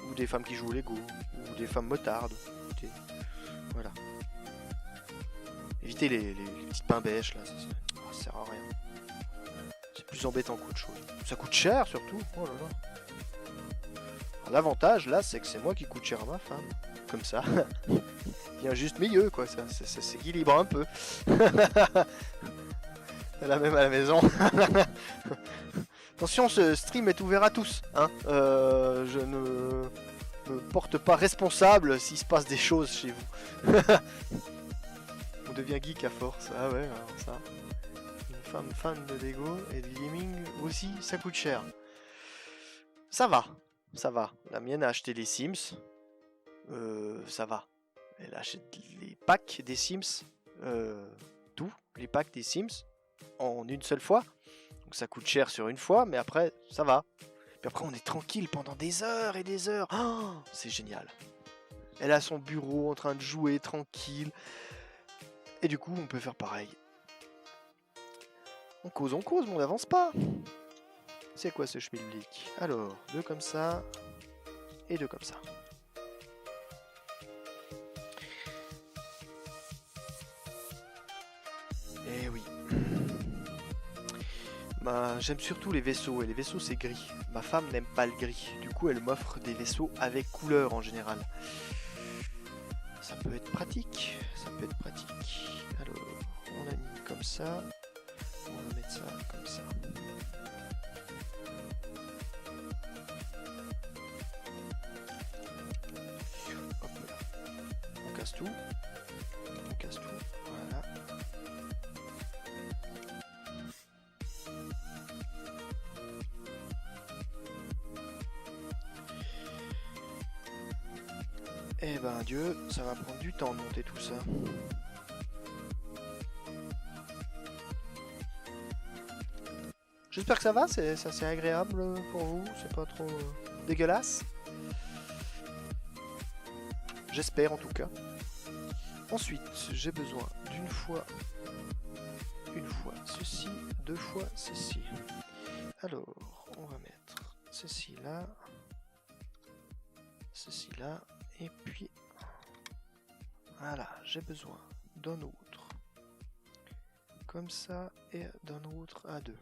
Ou des femmes qui jouent au Lego, ou des femmes motardes. Voilà. Évitez les petites pains bêches là, ça sert à rien. C'est plus embêtant qu'autre chose. Ça coûte cher surtout. Oh là là. L'avantage là, c'est que c'est moi qui coûte cher à ma femme. Comme ça. Il y a un juste milieu quoi, ça s'équilibre un peu. La même à la maison. Attention, ce stream est ouvert à tous. Hein. Je ne me porte pas responsable s'il se passe des choses chez vous. On devient geek à force. Ah ouais, alors ça. Une femme fan de Lego et de gaming aussi, ça coûte cher. Ça va, ça va. La mienne a acheté les Sims. Ça va. Elle achète les packs des Sims. Tous les packs des Sims. En une seule fois. Donc ça coûte cher sur une fois, mais après, ça va. Puis après, on est tranquille pendant des heures et des heures. Oh, c'est génial. Elle a son bureau en train de jouer tranquille. Et du coup, on peut faire pareil. On cause, mais on n'avance pas. C'est quoi ce schmilblick? Alors, 2 comme ça. Et 2 comme ça. Eh oui. Bah, j'aime surtout les vaisseaux, et les vaisseaux c'est gris. Ma femme n'aime pas le gris, du coup elle m'offre des vaisseaux avec couleur en général. Ça peut être pratique, ça peut être pratique. Alors, on a mis comme ça, on va mettre ça comme ça. Hop là. On casse tout, voilà. Eh ben Dieu, ça va prendre du temps de monter tout ça. J'espère que ça va, c'est assez agréable pour vous, c'est pas trop dégueulasse. J'espère en tout cas. Ensuite, j'ai besoin d'une fois ceci, 2 fois ceci. Alors, on va mettre ceci là, et puis voilà, j'ai besoin d'un autre comme ça et d'un autre à 2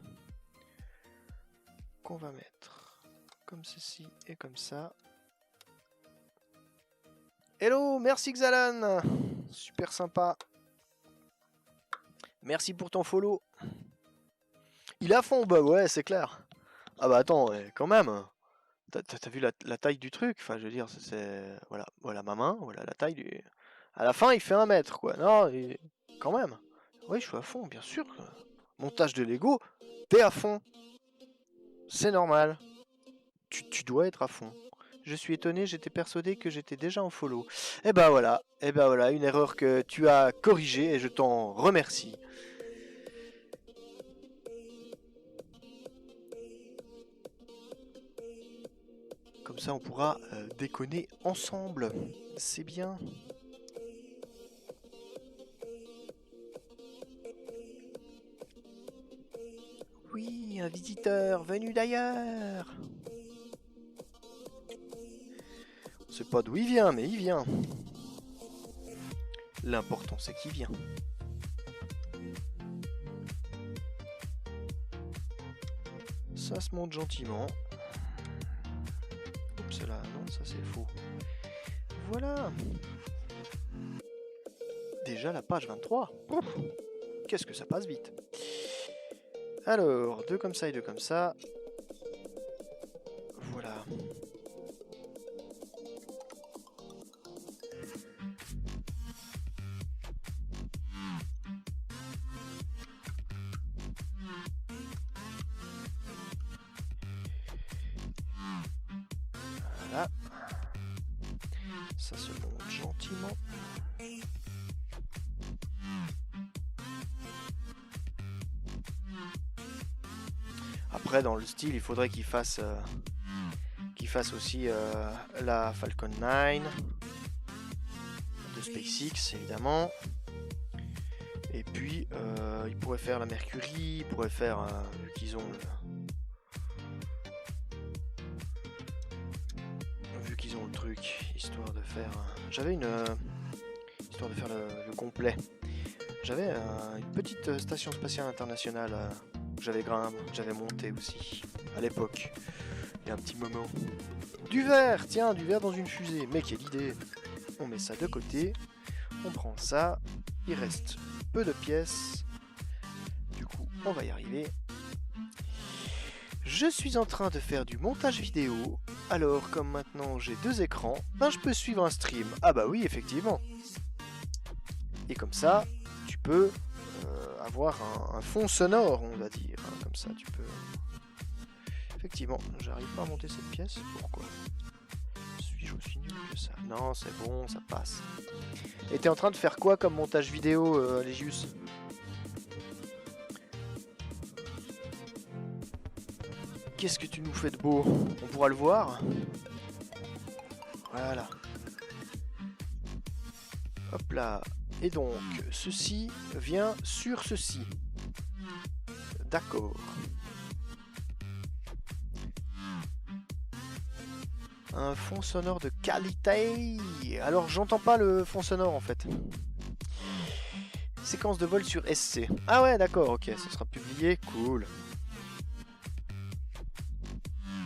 qu'on va mettre comme ceci et comme ça. Hello, merci Xalan, super sympa. Merci pour ton follow. Il est à fond, bah ouais, c'est clair. Ah bah attends, quand même. T'as vu la taille du truc? Enfin, je veux dire, c'est... Voilà ma main, voilà la taille du... À la fin, il fait 1 mètre, quoi. Non, quand même. Oui, je suis à fond, bien sûr. Montage de Lego, t'es à fond. C'est normal. Tu dois être à fond. Je suis étonné, j'étais persuadé que j'étais déjà en follow. Et bah voilà, une erreur que tu as corrigée et je t'en remercie. Comme ça, on pourra déconner ensemble. C'est bien. Oui, un visiteur venu d'ailleurs. On sait pas d'où il vient, mais il vient. L'important, c'est qu'il vient. Ça se monte gentiment. Oups là, non, ça c'est faux. Voilà. Déjà la page 23. Qu'est-ce que ça passe vite. Alors, 2 comme ça et 2 comme ça. Voilà. Voilà. Ça se monte gentiment. Après, dans le style, il faudrait qu'il fasse aussi la Falcon 9 de SpaceX, évidemment. Et puis, il pourrait faire la Mercury, il pourrait faire, vu qu'ils ont le truc, histoire de faire... J'avais une... histoire de faire le complet. j'avais une petite station spatiale internationale que j'avais monté aussi à l'époque. Il y a un petit moment. Du verre, tiens, du verre dans une fusée. Mais quelle idée! On met ça de côté. On prend ça. Il reste peu de pièces. Du coup, on va y arriver. Je suis en train de faire du montage vidéo. Alors, comme maintenant j'ai 2 écrans, ben je peux suivre un stream. Ah bah oui, effectivement. Et comme ça, tu peux avoir un fond sonore, on va dire. Hein, comme ça, tu peux... Effectivement, j'arrive pas à monter cette pièce. Pourquoi? Suis-je aussi nul que ça? Non, c'est bon, ça passe. Et t'es en train de faire quoi comme montage vidéo, Légius? Qu'est-ce que tu nous fais de beau? On pourra le voir. Voilà. Hop là. Et donc, ceci vient sur ceci. D'accord. Un fond sonore de qualité. Alors, j'entends pas le fond sonore en fait. Séquence de vol sur SC. Ah ouais, d'accord, ok, ça sera publié. Cool.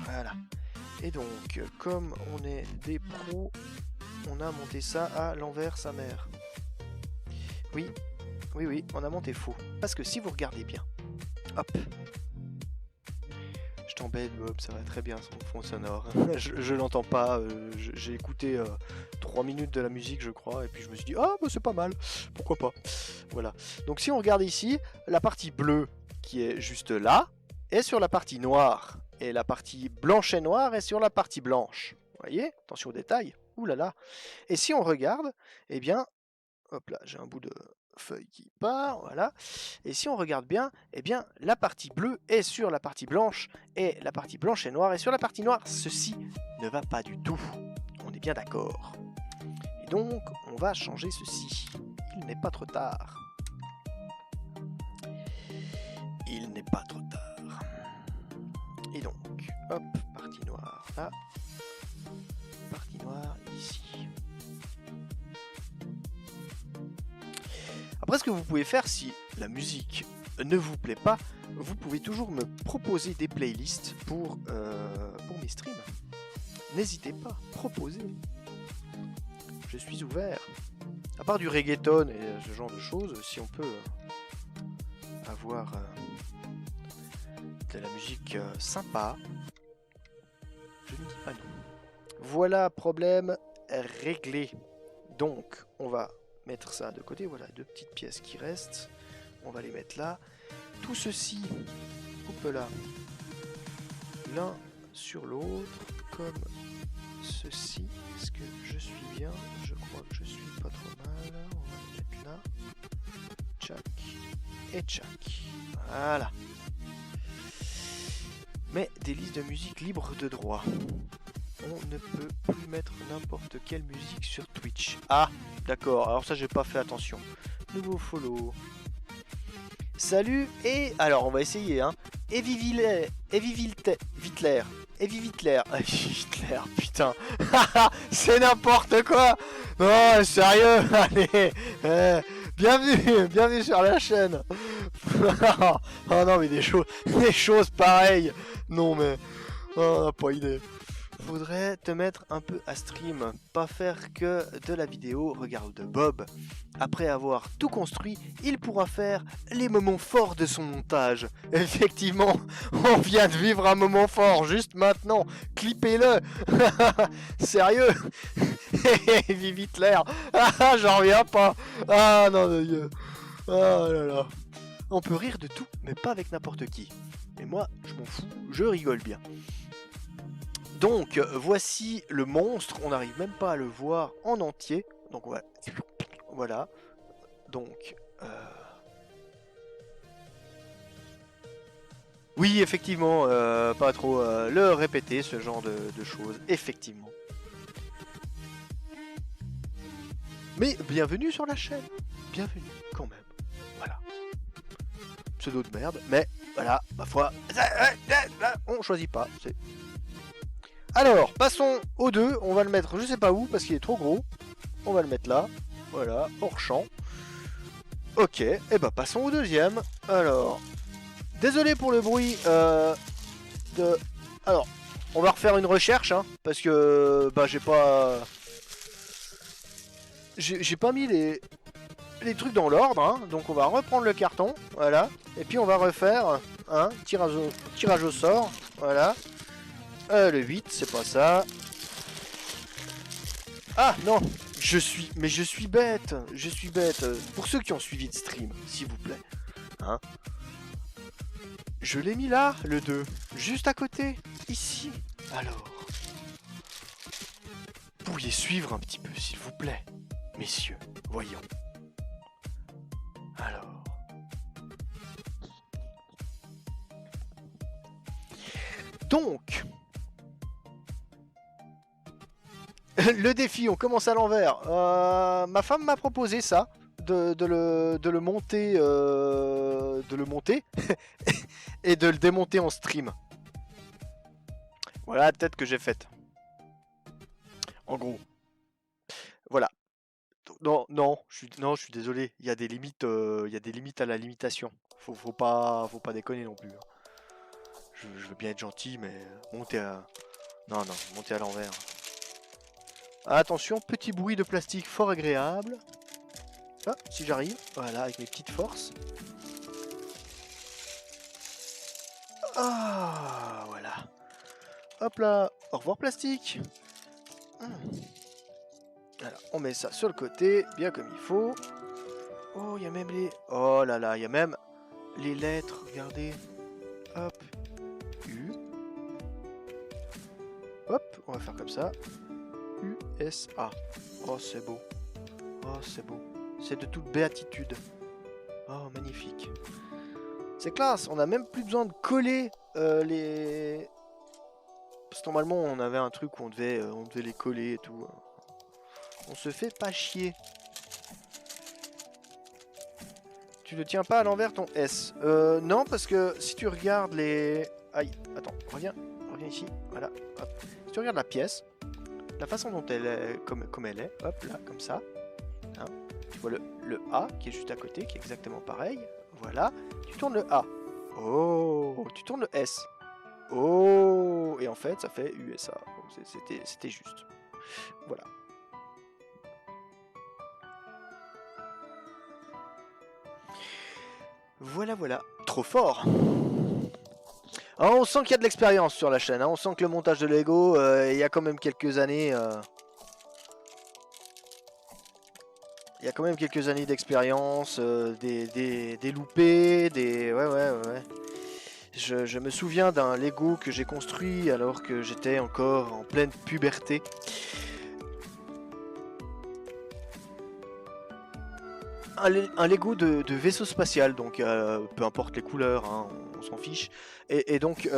Voilà. Et donc, comme on est des pros, on a monté ça à l'envers sa mère. Oui, oui, oui, on a monté faux. Parce que si vous regardez bien, hop, je t'embête Bob, ça va très bien son fond sonore. je l'entends pas, j'ai écouté 3 minutes de la musique je crois, et puis je me suis dit, ah bah c'est pas mal, pourquoi pas. Voilà, donc si on regarde ici, la partie bleue qui est juste là, est sur la partie noire. Et la partie blanche et noire est sur la partie blanche. Vous voyez? Attention aux détails. Ouh là là. Et si on regarde, eh bien, hop là, j'ai un bout de feuille qui part, voilà. Et si on regarde bien, eh bien, la partie bleue est sur la partie blanche, et la partie blanche et noire est sur la partie noire. Ceci ne va pas du tout. On est bien d'accord. Et donc, on va changer ceci. Il n'est pas trop tard. Il n'est pas trop tard. Et donc, hop, partie noire là, partie noire ici. Après, ce que vous pouvez faire, si la musique ne vous plaît pas, vous pouvez toujours me proposer des playlists pour mes streams. N'hésitez pas, proposez. Je suis ouvert. À part du reggaeton et ce genre de choses, si on peut avoir... de la musique sympa, je ne dis pas non. Voilà, problème réglé. Donc, on va mettre ça de côté. Voilà, 2 petites pièces qui restent. On va les mettre là. Tout ceci, hop là, l'un sur l'autre, comme ceci. Est-ce que je suis bien? Je crois que je suis pas trop mal. On va le mettre là. Tchac et tchac. Voilà. Mais des listes de musique libres de droit. On ne peut plus mettre n'importe quelle musique sur Twitch. Ah, d'accord. Alors ça, j'ai pas fait attention. Nouveau follow. Salut et... Alors, on va essayer, hein. Hitler, putain. C'est n'importe quoi. Non, sérieux. Allez. Bienvenue sur la chaîne. Oh non, mais des choses pareilles. Non, mais... Oh, on n'a pas idée. Faudrait te mettre un peu à stream, pas faire que de la vidéo. Regarde Bob, après avoir tout construit, il pourra faire les moments forts de son montage. Effectivement, on vient de vivre un moment fort juste maintenant, clippez-le. Sérieux. Vive Hitler. Ah, j'en reviens pas. Ah non de Dieu. Oh là là. On peut rire de tout, mais pas avec n'importe qui. Et moi, je m'en fous, je rigole bien. Donc, voici le monstre. On n'arrive même pas à le voir en entier. Donc, voilà. Donc, oui, effectivement, pas trop le répéter, ce genre de choses. Effectivement. Mais bienvenue sur la chaîne. Bienvenue, quand même. Voilà. Pseudo de merde, mais voilà, ma foi, on choisit pas. Alors, passons au 2. On va le mettre, je sais pas où, parce qu'il est trop gros. On va le mettre là. Voilà, hors champ. Ok, et bah passons au deuxième. Alors, désolé pour le bruit de... Alors, on va refaire une recherche, hein, parce que bah j'ai pas... J'ai pas mis les trucs dans l'ordre, hein, donc on va reprendre le carton, voilà, et puis on va refaire un tirage au sort, voilà. Le 8, c'est pas ça. Ah non, mais je suis bête, je suis bête. Pour ceux qui ont suivi le stream, s'il vous plaît, hein. Je l'ai mis là, le 2, juste à côté, ici. Alors, vous pourriez suivre un petit peu, s'il vous plaît, messieurs, voyons. Alors... Donc... Le défi, on commence à l'envers. Ma femme m'a proposé ça, de le monter, et de le démonter en stream. Voilà la tête que j'ai faite. En gros. Voilà. Non, je suis désolé. Il y a des limites, à la limitation. Faut pas déconner non plus, hein. Je veux bien être gentil, mais monter à... Non, monter à l'envers. Attention, petit bruit de plastique fort agréable. Ah, si j'arrive, voilà, avec mes petites forces. Ah, voilà. Hop là, au revoir plastique. Alors, on met ça sur le côté, bien comme il faut. Oh, il y a même les... Oh là là, il y a même les lettres, regardez. Hop. U. Hop, on va faire comme ça. USA. Oh, c'est beau. Oh, c'est beau. C'est de toute béatitude. Oh, magnifique. C'est classe, on n'a même plus besoin de coller les... Parce que normalement, on avait un truc où on devait les coller et tout. On se fait pas chier. Tu ne tiens pas à l'envers ton S. Non, parce que si tu regardes les... Aïe, attends, reviens ici. Voilà, hop. Si tu regardes la pièce, la façon dont elle est, comme elle est, hop, là, comme ça. Hein, tu vois le A qui est juste à côté, qui est exactement pareil. Voilà, tu tournes le A. Oh, tu tournes le S. Oh, et en fait, ça fait USA. C'était juste. Voilà. Voilà. Trop fort. Ah, on sent qu'il y a de l'expérience sur la chaîne. Hein. On sent que le montage de Lego, il y a quand même quelques années... Il y a quand même quelques années d'expérience, des loupés, des... Ouais. Je me souviens d'un Lego que j'ai construit alors que j'étais encore en pleine puberté. Un Lego de vaisseau spatial, donc peu importe les couleurs, hein, on s'en fiche. Et donc,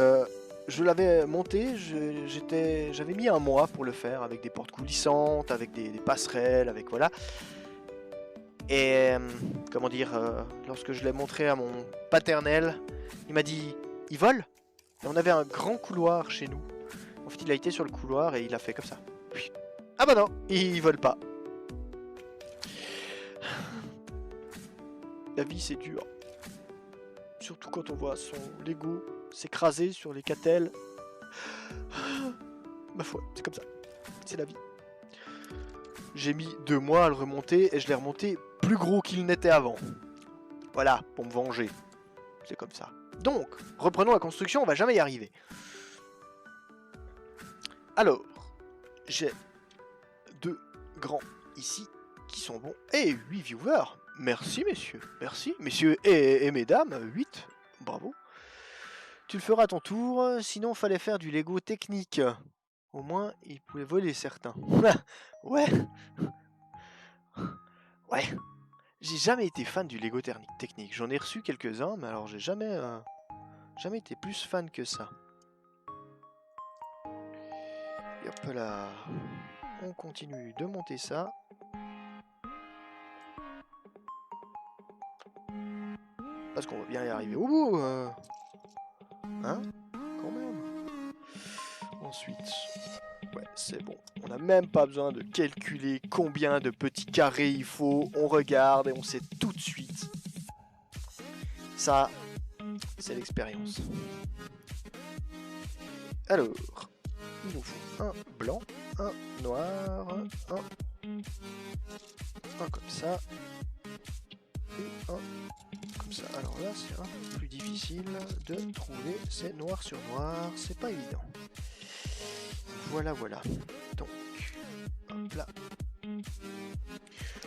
je l'avais monté, j'avais mis un mois pour le faire, avec des portes coulissantes, avec des passerelles, avec voilà. Et comment dire, lorsque je l'ai montré à mon paternel, il m'a dit, il vole? Et on avait un grand couloir chez nous. En fait, il a été sur le couloir et il a fait comme ça. Ah bah non, il vole pas. La vie c'est dur. Surtout quand on voit son Lego s'écraser sur les catelles. Ma foi, c'est comme ça. C'est la vie. J'ai mis 2 mois à le remonter et je l'ai remonté plus gros qu'il n'était avant. Voilà, pour me venger. C'est comme ça. Donc, reprenons la construction, on va jamais y arriver. Alors, j'ai 2 grands ici qui sont bons. Et 8 viewers. Merci messieurs. Merci messieurs et mesdames. 8. Bravo. Tu le feras à ton tour. Sinon, fallait faire du Lego technique. Au moins, il pouvait voler certains. Ouais. Ouais. J'ai jamais été fan du Lego technique. J'en ai reçu quelques-uns, mais alors j'ai jamais été plus fan que ça. Et hop là. On continue de monter ça. Parce qu'on va bien y arriver au bout. Hein? Quand même. Ensuite, ouais, c'est bon. On n'a même pas besoin de calculer combien de petits carrés il faut. On regarde et on sait tout de suite Ça, c'est l'expérience. Alors, il nous faut un blanc, un noir, un comme ça, et un comme ça. Alors là, c'est un peu plus difficile de trouver, c'est noir sur noir, c'est pas évident. Voilà, voilà. Donc, hop là.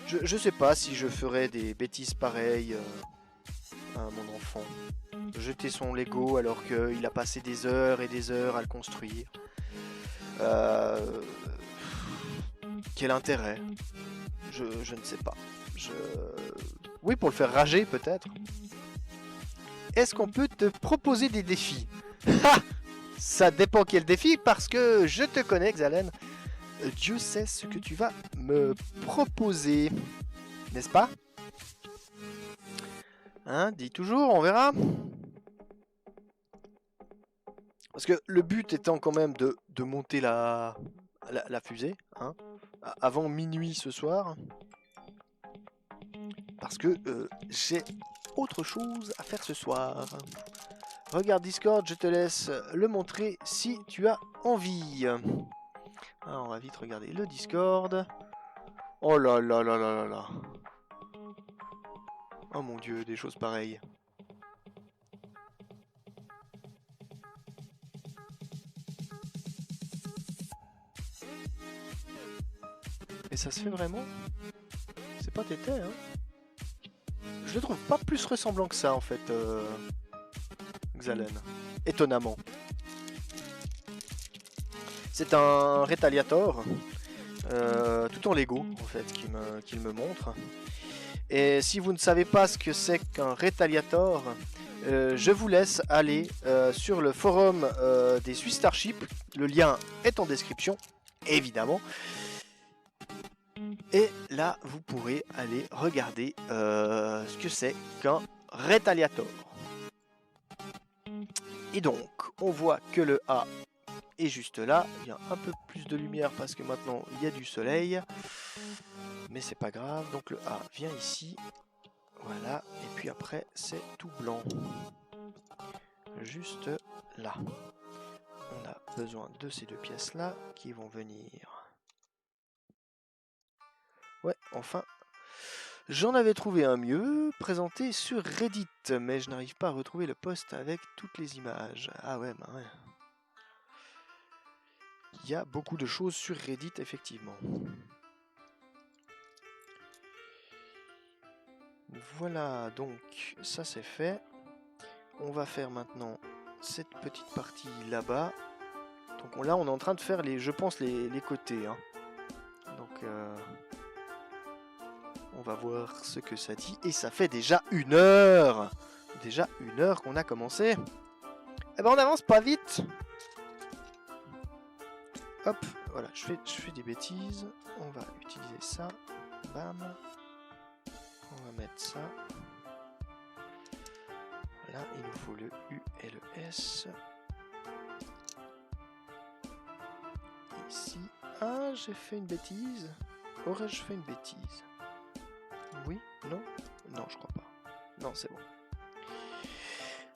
Je sais pas si je ferais des bêtises pareilles à mon enfant. Jeter son Lego alors qu'il a passé des heures et des heures à le construire. Quel intérêt? Je ne sais pas. Oui, pour le faire rager peut-être. Est-ce qu'on peut te proposer des défis? Ça dépend quel défi, parce que je te connais, Xalen. Dieu sait ce que tu vas me proposer. N'est-ce pas? Hein, dis toujours, on verra. Parce que le but étant quand même de monter la fusée, hein, avant minuit ce soir. Parce que j'ai autre chose à faire ce soir. Regarde Discord, je te laisse le montrer si tu as envie. Ah, on va vite regarder le Discord. Oh là là là là là là. Oh mon dieu, des choses pareilles. Et ça se fait vraiment? C'est pas tété, hein? Je le trouve pas plus ressemblant que ça, en fait, Xalen. Étonnamment. C'est un Retaliator, tout en Lego, en fait, qu'il me montre. Et si vous ne savez pas ce que c'est qu'un Retaliator, je vous laisse aller sur le forum des Swiss Starship. Le lien est en description, évidemment. Et là, vous pourrez aller regarder ce que c'est qu'un Retaliator. Et donc, on voit que le A est juste là. Il y a un peu plus de lumière parce que maintenant, il y a du soleil. Mais c'est pas grave. Donc le A vient ici. Voilà. Et puis après, c'est tout blanc. Juste là. On a besoin de ces deux pièces-là qui vont venir. Ouais, enfin. J'en avais trouvé un mieux, présenté sur Reddit, mais je n'arrive pas à retrouver le post avec toutes les images. Ah ouais, bah ouais. Il y a beaucoup de choses sur Reddit, effectivement. Voilà, donc ça c'est fait. On va faire maintenant cette petite partie là-bas. Donc là, on est en train de faire, je pense, les côtés. Hein. Donc, on va voir ce que ça dit. Et ça fait déjà 1 heure. Déjà 1 heure qu'on a commencé. Eh ben, on avance pas vite. Hop, voilà, je fais des bêtises. On va utiliser ça. Bam. On va mettre ça. Là, il nous faut le U et le S. Ici. Ah, j'ai fait une bêtise. Aurais-je fait une bêtise? Oui? Non? Non, je crois pas. Non, c'est bon.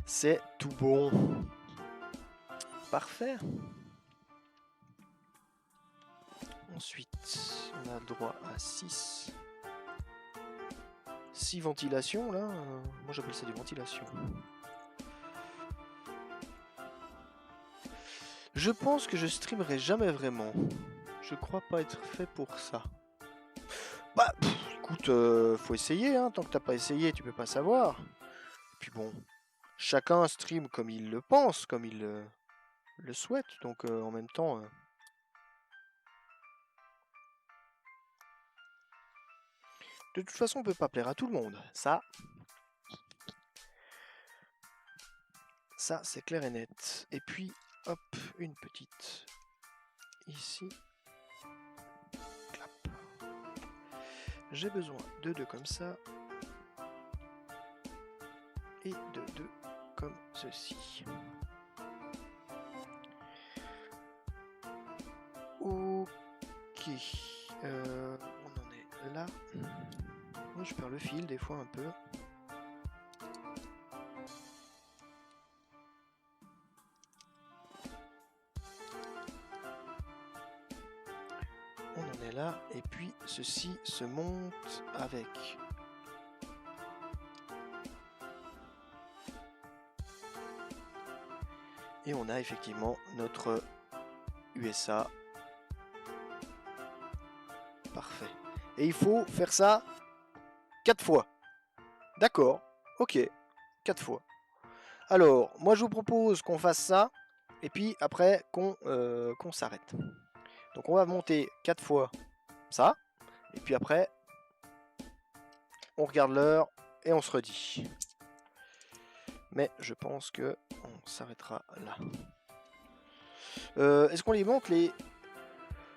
C'est tout bon. Parfait. Ensuite, on a droit à 6. 6 ventilations, là. Moi, j'appelle ça des ventilations. Je pense que je streamerai jamais vraiment. Je crois pas être fait pour ça. Bah, écoute, faut essayer, hein. Tant que t'as pas essayé, tu peux pas savoir. Et puis bon, chacun stream comme il le pense, comme il le souhaite. Donc en même temps... De toute façon, on peut pas plaire à tout le monde. Ça, c'est clair et net. Et puis, hop, une petite ici. Clap. J'ai besoin de 2 comme ça. Et de 2 comme ceci. Ok. On en est là. Moi, je perds le fil des fois un peu. on en est là. Et puis ceci se monte avec. Et on a effectivement notre USA. Parfait. Et il faut faire ça 4 fois. D'accord. Ok. 4 fois. Alors, moi je vous propose qu'on fasse ça. Et puis après qu'on s'arrête. Donc on va monter 4 fois ça. Et puis après, on regarde l'heure et on se redit. Mais je pense que on s'arrêtera là. Est-ce qu'on les monte les...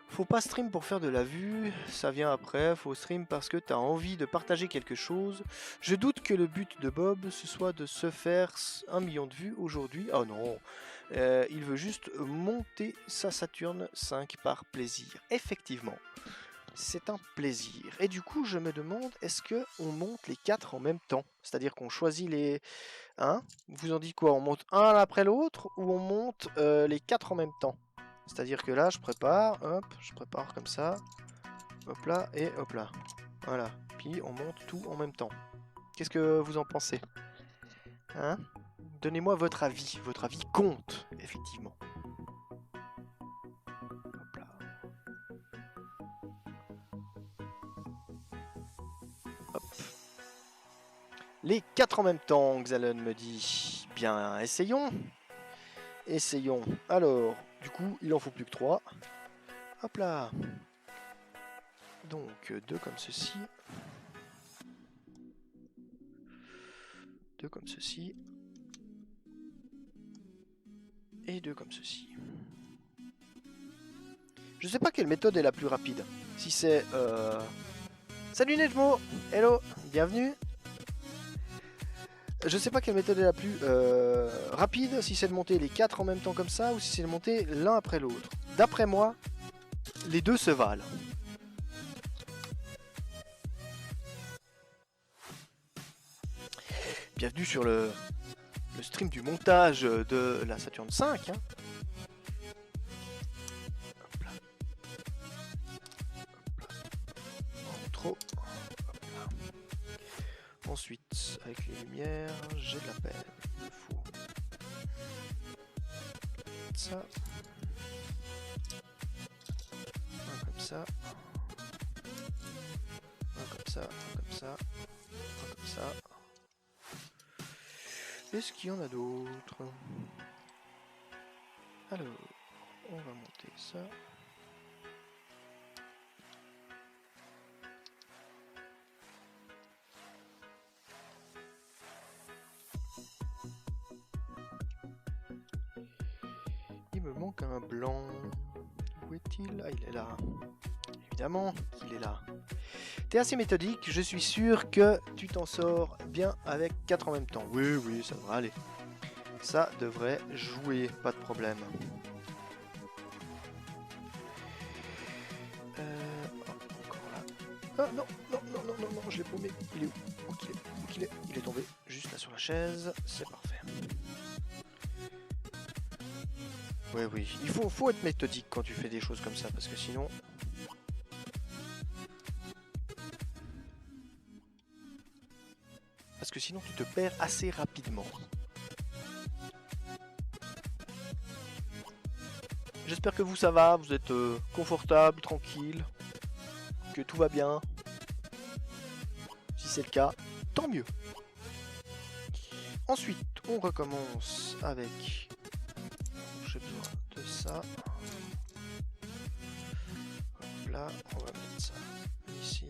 Faut pas stream pour faire de la vue, ça vient après, faut stream parce que t'as envie de partager quelque chose. Je doute que le but de Bob, ce soit de se faire 1 million de vues aujourd'hui. Oh non, il veut juste monter sa Saturn 5 par plaisir. Effectivement, c'est un plaisir. Et du coup, je me demande, est-ce que on monte les 4 en même temps? C'est-à-dire qu'on choisit les... Hein? Vous en dites quoi? On monte un après l'autre ou on monte les 4 en même temps? C'est-à-dire que là, je prépare, hop, je prépare comme ça, hop là, et hop là. Voilà, puis on monte tout en même temps. Qu'est-ce que vous en pensez? Hein? Donnez-moi votre avis compte, effectivement. Hop là. Hop. Les 4 en même temps, Xalon me dit. Bien, essayons. Essayons. Alors, du coup, il en faut plus que 3. Hop là. Donc, 2 comme ceci. 2 comme ceci. Et 2 comme ceci. Je sais pas quelle méthode est la plus rapide. Si c'est... Salut Nejmo. Hello. Bienvenue. Je sais pas quelle méthode est la plus rapide. Si c'est de monter les 4 en même temps comme ça ou si c'est de monter l'un après l'autre. D'après moi, les deux se valent. Bienvenue sur le stream du montage de la Saturn 5. Hein. Hop là. Hop là. Trop. Hop là. Ensuite, avec les lumières, j'ai de la peine. Il faut ça. Un comme ça. Un comme ça. Un comme ça. Un comme ça. Est-ce qu'il y en a d'autres? Alors, on va monter ça. Il me manque un blanc. Où est-il? Ah, il est là. Évidemment qu'il est là. T'es assez méthodique, je suis sûr que tu t'en sors bien avec 4 en même temps. Oui, oui, ça devrait aller. Ça devrait jouer, pas de problème. Encore là. Ah non, non, non, non, non, non, je l'ai paumé. Il est où? Où qu'il est? Où qu'il est? Il est tombé juste là sur la chaise. C'est parfait. Oui, oui, il faut être méthodique quand tu fais des choses comme ça, parce que sinon... Parce que sinon tu te perds assez rapidement. J'espère que vous ça va, vous êtes confortable, tranquille, que tout va bien. Si c'est le cas, tant mieux. Ensuite, on recommence avec... J'ai besoin de ça. Hop là, on va mettre ça ici.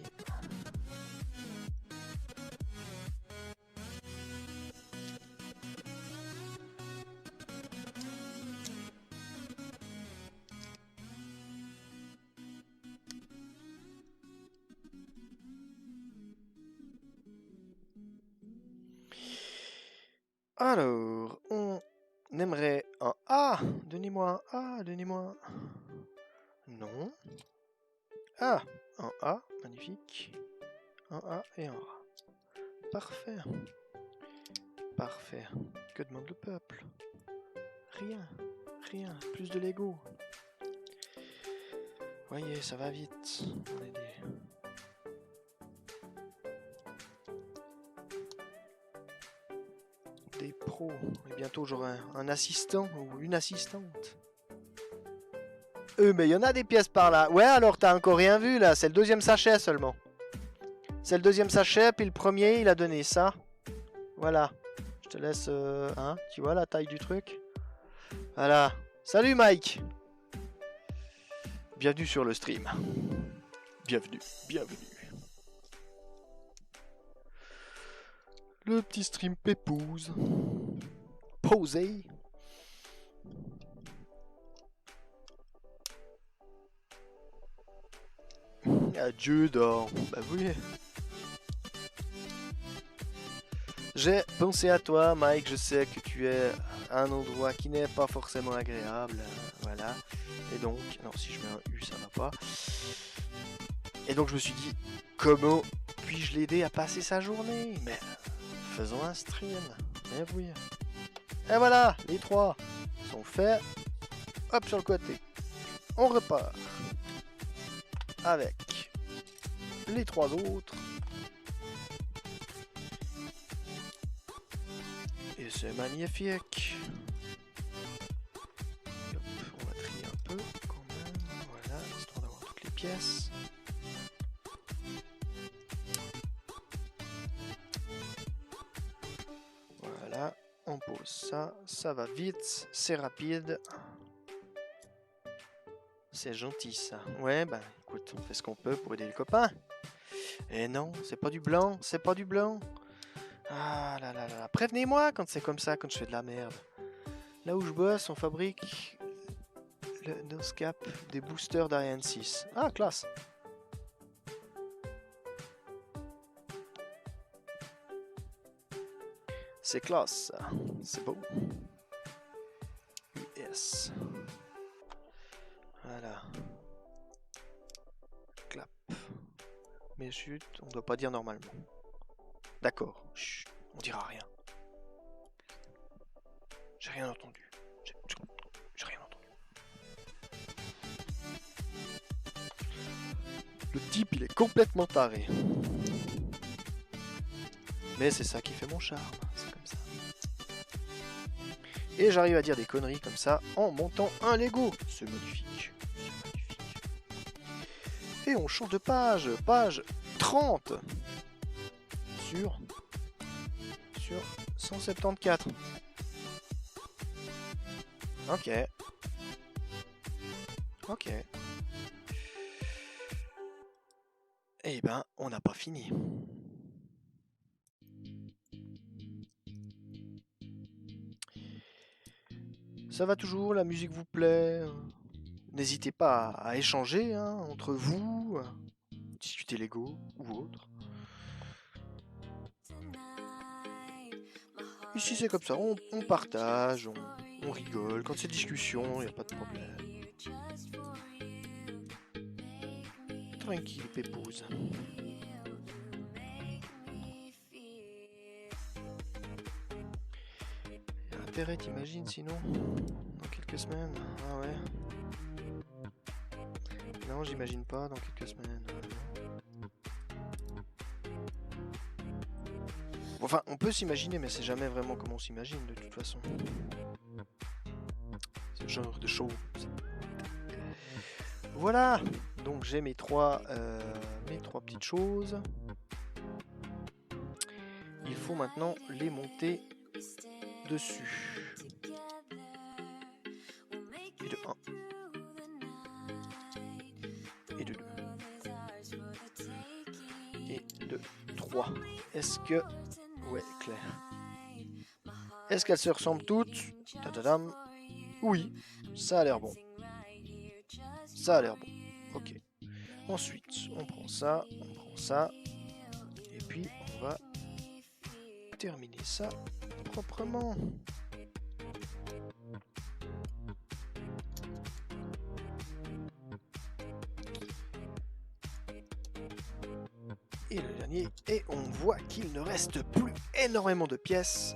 Alors, on aimerait un A. Donnez-moi un A, donnez-moi un... Non. Ah, un A, magnifique. Un A et un A. Parfait. Parfait. Que demande le peuple? Rien. Rien. Plus de Lego. Voyez, ça va vite. On est des pros. Et bientôt j'aurai un assistant ou une assistante. Mais il y en a des pièces par là. Ouais, alors t'as encore rien vu là. C'est le deuxième sachet seulement. C'est le deuxième sachet, puis le premier il a donné ça. Voilà. Je te laisse. Hein, tu vois la taille du truc? Voilà. Salut Mike. Bienvenue sur le stream. Bienvenue, bienvenue. Le petit stream pépouze. Posé. Adieu d'or. Bah oui. J'ai pensé à toi, Mike. Je sais que tu es à un endroit qui n'est pas forcément agréable. Voilà. Et donc, non, si je mets un U, ça va pas. Et donc, je me suis dit, comment puis-je l'aider à passer sa journée? Mais faisons un stream. Eh oui. Et voilà, les trois sont faits. Hop, sur le côté. On repart avec les trois autres. Et c'est magnifique. Hop, on va trier un peu quand même. Voilà, histoire d'avoir toutes les pièces. Voilà, on pose ça. Ça va vite, c'est rapide. C'est gentil ça. Ouais, bah écoute, on fait ce qu'on peut pour aider les copains. Et non, c'est pas du blanc, c'est pas du blanc. Ah là là là, prévenez-moi quand c'est comme ça, quand je fais de la merde. Là où je bosse, on fabrique le NOSCAP des boosters d'Ariane 6. Ah, classe. C'est classe, ça. C'est beau. US. Voilà. Clap. Mais chut, on doit pas dire normalement. D'accord, chut, on dira rien. J'ai rien entendu. J'ai rien entendu. Le type, il est complètement taré. Mais c'est ça qui fait mon charme, c'est comme ça. Et j'arrive à dire des conneries comme ça en montant un Lego. C'est magnifique. C'est magnifique. Et on change de page. Page 30. Sur 174. Ok. Ok. Eh ben, on n'a pas fini. Ça va toujours, la musique vous plaît? N'hésitez pas à échanger hein, entre vous, discuter Lego ou autre. Ici c'est comme ça, on partage, on rigole. Quand c'est discussion, il n'y a pas de problème. Tranquille, pépouze. Il y a intérêt, t'imagines, sinon, dans quelques semaines. Ah ouais. Non, j'imagine pas, dans quelques semaines. Enfin, on peut s'imaginer, mais c'est jamais vraiment comme on s'imagine, de toute façon. Ce genre de show. Voilà. Donc j'ai mes trois petites choses. Il faut maintenant les monter dessus. Et de 1. Et de 2. Et de 3. Est-ce que... Ouais, clair. Est-ce qu'elles se ressemblent toutes? Tadadam. Oui, ça a l'air bon. Ça a l'air bon. Ok. Ensuite, on prend ça, et puis on va terminer ça proprement. Et le dernier, et on voit qu'il ne reste plus énormément de pièces.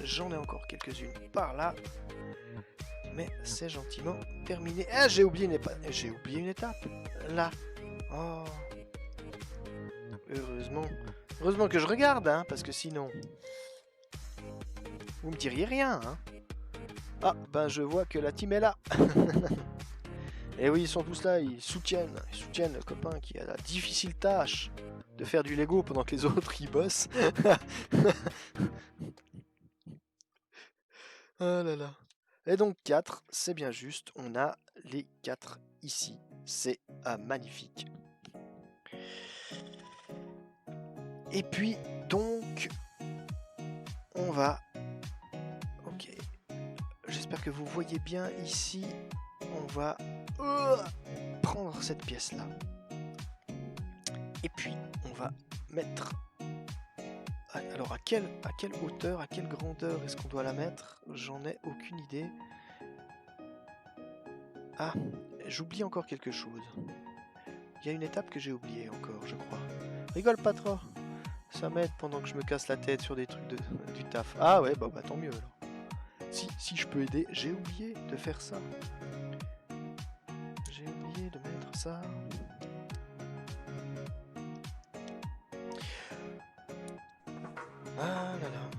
J'en ai encore quelques-unes par là, mais c'est gentiment terminé. Ah, j'ai oublié une étape. Là. Oh. Heureusement que je regarde, hein, parce que sinon... Vous me diriez rien, hein. Ah, ben je vois que la team est là. Et oui, ils sont tous là, ils soutiennent le copain qui a la difficile tâche de faire du Lego pendant que les autres y bossent. Ah là là. Et donc 4, c'est bien juste, on a les 4 ici. C'est magnifique. Et puis, donc, on va... Ok. J'espère que vous voyez bien ici. On va prendre cette pièce-là. Et puis, on va mettre... Alors, à quelle hauteur, à quelle grandeur est-ce qu'on doit la mettre? J'en ai aucune idée. Ah, j'oublie encore quelque chose. Il y a une étape que j'ai oubliée encore, je crois. Rigole pas trop. Ça m'aide pendant que je me casse la tête sur des trucs du taf. Ah ouais, bah tant mieux alors. Si je peux aider, j'ai oublié de faire ça. J'ai oublié de mettre ça. Ah là là.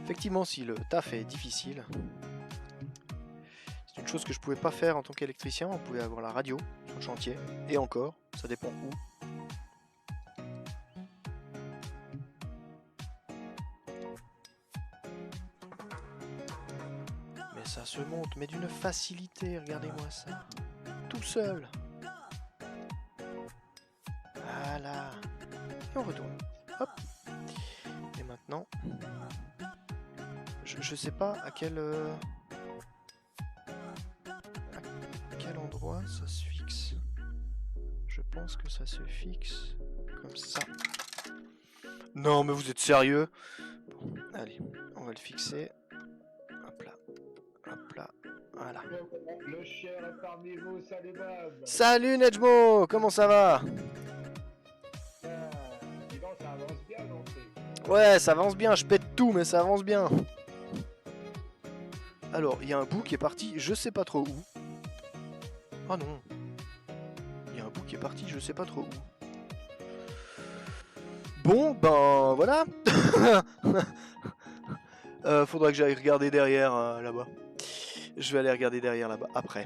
Effectivement, si le taf est difficile, c'est une chose que je pouvais pas faire en tant qu'électricien. On pouvait avoir la radio sur le chantier. Et encore, ça dépend où. Mais ça se monte, mais d'une facilité, regardez-moi ça. Tout seul. Voilà. Et on retourne. Hop. Et maintenant, je sais pas à quel endroit ça se fixe. Je pense que ça se fixe comme ça. Non, mais vous êtes sérieux? Bon, allez, on va le fixer. Hop là. Hop là. Voilà. Le chien est parmi vous, salut Bob. Salut Nejmo, comment ça va? Dis donc, ça avance bien, non? Ouais, ça avance bien, je pète tout, mais ça avance bien. Alors, il y a un bout qui est parti, je sais pas trop où. Ah non. Il y a un bout qui est parti, je sais pas trop où. Bon, ben voilà. Faudra que j'aille regarder derrière là-bas. Je vais aller regarder derrière là-bas après.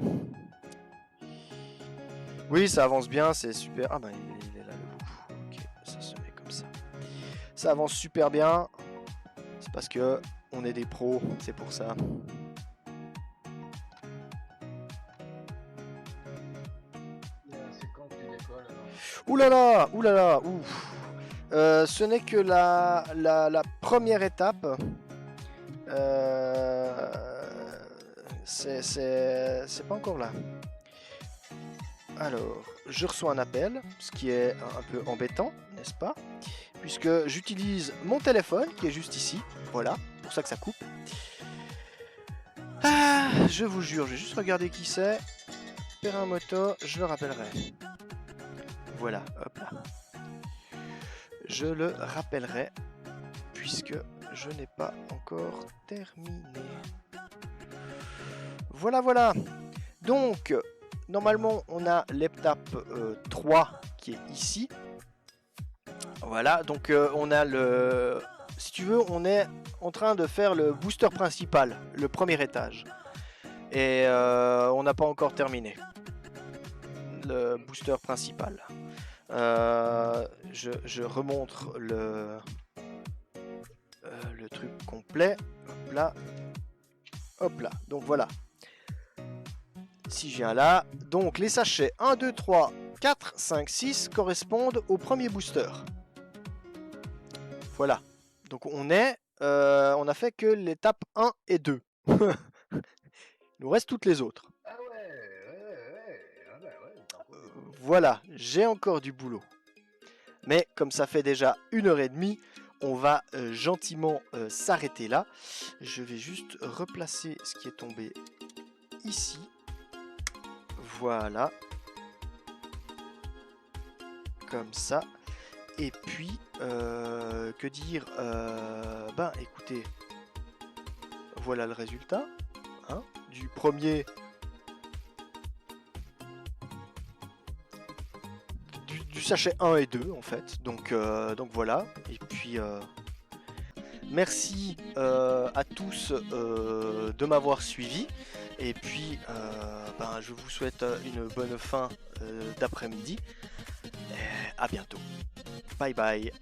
Oui, ça avance bien, c'est super. Ah ben il est là le bout. Ok, ça se met comme ça. Ça avance super bien. C'est parce que on est des pros, c'est pour ça. C'est quand tu décolles alors? Oulala, oulala, ouf. Ce n'est que la première étape. C'est pas encore là. Alors, je reçois un appel, ce qui est un peu embêtant, n'est-ce pas? Puisque j'utilise mon téléphone, qui est juste ici. Voilà, pour ça que ça coupe. Ah, je vous jure, je vais juste regarder qui c'est. Perrin Moto, je le rappellerai. Voilà, hop là. Je le rappellerai, puisque je n'ai pas encore terminé. Voilà, voilà. Donc, normalement, on a l'étape 3 qui est ici. Voilà, donc on a le... Si tu veux, on est en train de faire le booster principal, le premier étage. Et on n'a pas encore terminé. Le booster principal. Je remontre le truc complet. Hop là. Hop là. Donc voilà. Si je viens là. Donc les sachets 1, 2, 3, 4, 5, 6 correspondent au premier booster. Voilà. Donc on a fait que l'étape 1 et 2. Il nous reste toutes les autres. Ah ouais. Voilà, j'ai encore du boulot. Mais comme ça fait déjà 1h30, on va gentiment s'arrêter là. Je vais juste replacer ce qui est tombé ici. Voilà. Comme ça. Et puis, que dire? Ben écoutez, voilà le résultat hein, du premier du sachet 1 et 2 en fait. Donc voilà. Et puis merci à tous de m'avoir suivi. Et puis ben, je vous souhaite une bonne fin d'après-midi. À bientôt. Bye bye.